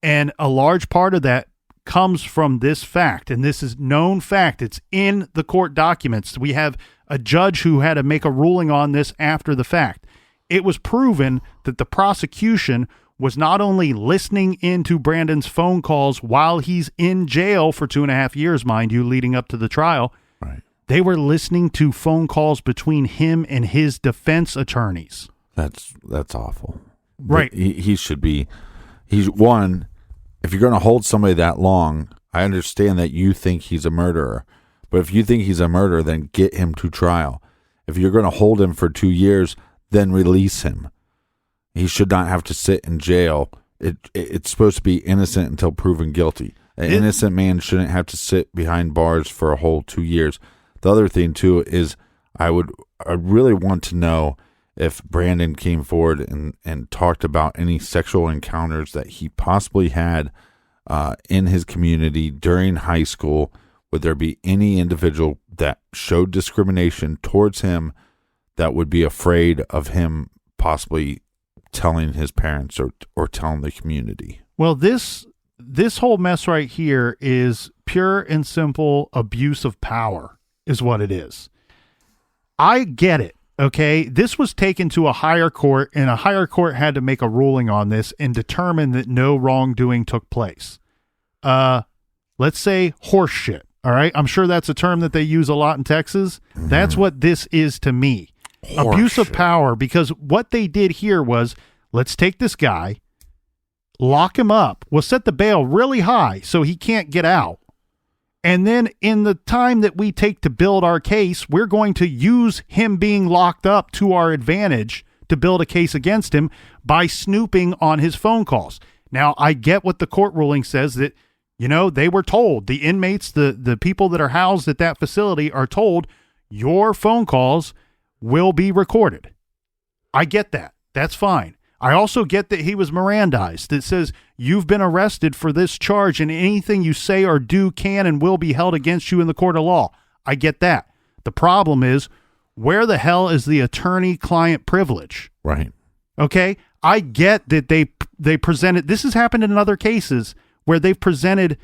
And a large part of that comes from this fact, and this is known fact. It's in the court documents. We have a judge who had to make a ruling on this after the fact. It was proven that the prosecution was not only listening into Brandon's phone calls while he's in jail for 2.5 years, mind you, leading up to the trial. Right. They were listening to phone calls between him and his defense attorneys. That's awful. Right. He should be. He's one. If you're going to hold somebody that long, I understand that you think he's a murderer. But if you think he's a murderer, then get him to trial. If you're going to hold him for 2 years, then release him. He should not have to sit in jail. It's supposed to be innocent until proven guilty. An innocent man shouldn't have to sit behind bars for a whole 2 years. The other thing, too, is I really want to know if Brandon came forward and talked about any sexual encounters that he possibly had in his community during high school. Would there be any individual that showed discrimination towards him that would be afraid of him possibly telling his parents or telling the community. Well, this whole mess right here is pure and simple abuse of power is what it is. I get it. Okay, this was taken to a higher court, and a higher court had to make a ruling on this and determine that no wrongdoing took place. Let's say horse shit. All right, I'm sure that's a term that they use a lot in Texas. That's what this is to me. Abuse of power, because what they did here was, let's take this guy, lock him up. We'll set the bail really high so he can't get out. And then in the time that we take to build our case, we're going to use him being locked up to our advantage to build a case against him by snooping on his phone calls. Now, I get what the court ruling says, that, they were told, the inmates, the people that are housed at that facility are told, your phone calls will be recorded. I get that. That's fine. I also get that he was Mirandized. It says, you've been arrested for this charge, and anything you say or do can and will be held against you in the court of law. I get that. The problem is, where the hell is the attorney-client privilege? Right. Okay? I get that they presented, this has happened in other cases where they've presented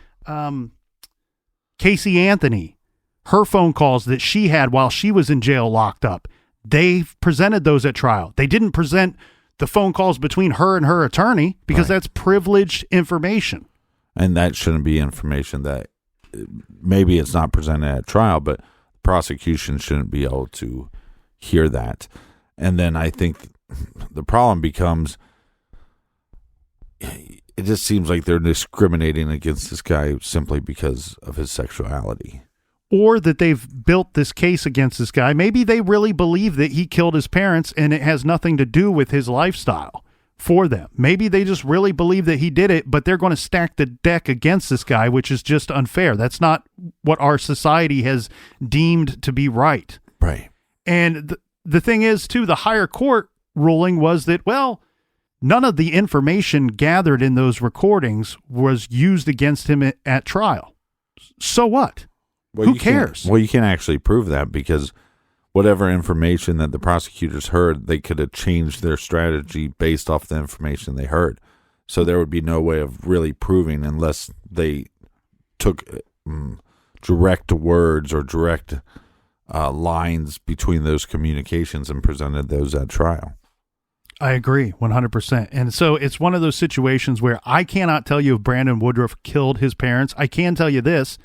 Casey Anthony, her phone calls that she had while she was in jail locked up. They've presented those at trial. They didn't present the phone calls between her and her attorney because that's privileged information. And that shouldn't be information that maybe it's not presented at trial, but the prosecution shouldn't be able to hear that. And then I think the problem becomes, it just seems like they're discriminating against this guy simply because of his sexuality. Or that they've built this case against this guy. Maybe they really believe that he killed his parents and it has nothing to do with his lifestyle for them. Maybe they just really believe that he did it, but they're going to stack the deck against this guy, which is just unfair. That's not what our society has deemed to be right. Right. And the thing is, too, the higher court ruling was that, well, none of the information gathered in those recordings was used against him at trial. So what? Well, who cares? You can't actually prove that, because whatever information that the prosecutors heard, they could have changed their strategy based off the information they heard. So there would be no way of really proving unless they took direct words or direct lines between those communications and presented those at trial. I agree 100%. And so it's one of those situations where I cannot tell you if Brandon Woodruff killed his parents. I can tell you this.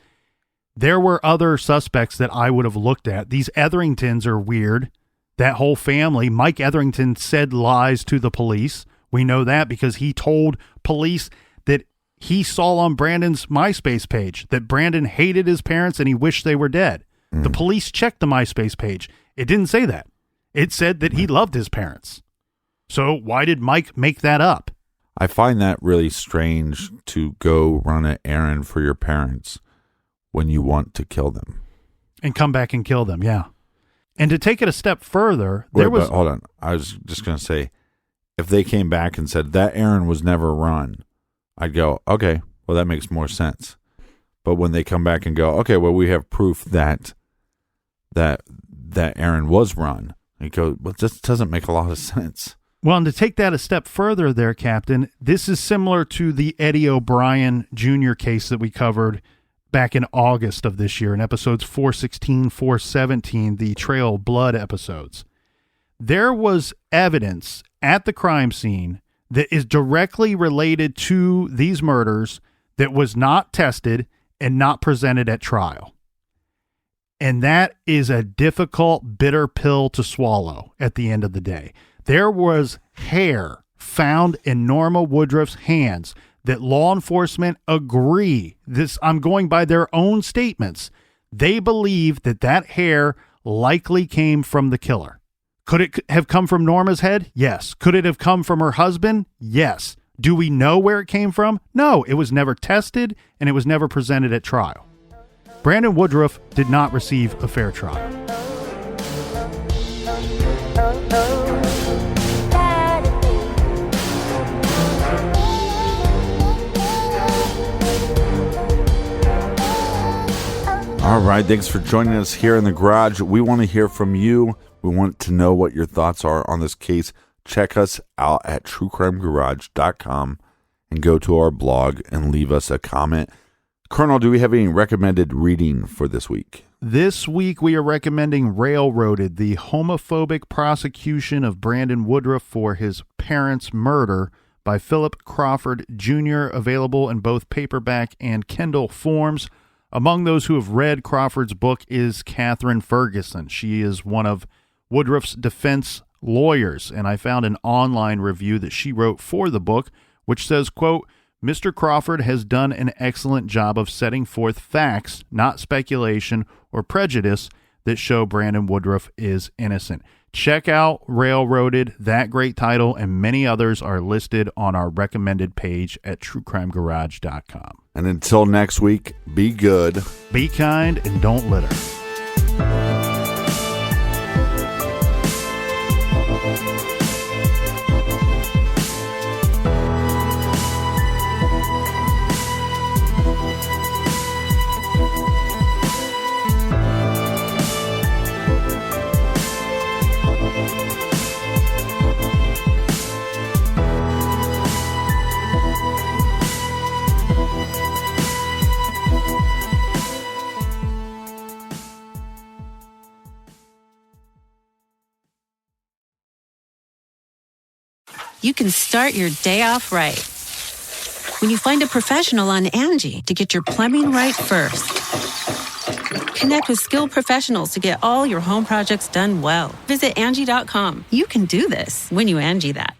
There were other suspects that I would have looked at. These Etheringtons are weird. That whole family. Mike Etherington said lies to the police. We know that because he told police that he saw on Brandon's MySpace page that Brandon hated his parents and he wished they were dead. The police checked the MySpace page. It didn't say that. It said that he loved his parents. So why did Mike make that up? I find that really strange, to go run an errand for your parents when you want to kill them. And come back and kill them, yeah. And to take it a step further, hold on. I was just going to say, if they came back and said that errand was never run, I'd go, okay, well, that makes more sense. But when they come back and go, okay, well, we have proof that errand was run, you go, well, this doesn't make a lot of sense. Well, and to take that a step further there, Captain, this is similar to the Eddie O'Brien Jr. case that we covered back in August of this year in episodes 416, 417, the Trail of Blood episodes. There was evidence at the crime scene that is directly related to these murders that was not tested and not presented at trial. And that is a difficult, bitter pill to swallow at the end of the day. There was hair found in Norma Woodruff's hands that law enforcement agree, I'm going by their own statements, they believe that hair likely came from the killer. Could it have come from Norma's head? Yes. Could it have come from her husband? Yes. Do we know where it came from? No, it was never tested and it was never presented at trial. Brandon Woodruff did not receive a fair trial. All right, thanks for joining us here in the garage. We want to hear from you. We want to know what your thoughts are on this case. check us out at truecrimegarage.com and go to our blog and leave us a comment. Colonel, do we have any recommended reading for this week? This week we are recommending Railroaded, the homophobic prosecution of Brandon Woodruff for his parents' murder by Philip Crawford Jr., available in both paperback and Kindle forms. Among those who have read Crawford's book is Catherine Ferguson. She is one of Woodruff's defense lawyers, and I found an online review that she wrote for the book, which says, quote, Mr. Crawford has done an excellent job of setting forth facts, not speculation or prejudice, that show Brandon Woodruff is innocent. Check out Railroaded. That great title and many others are listed on our recommended page at truecrimegarage.com. And until next week, be good, be kind, and don't litter. You can start your day off right when you find a professional on Angie to get your plumbing right first. Connect with skilled professionals to get all your home projects done well. Visit Angie.com. You can do this when you Angie that.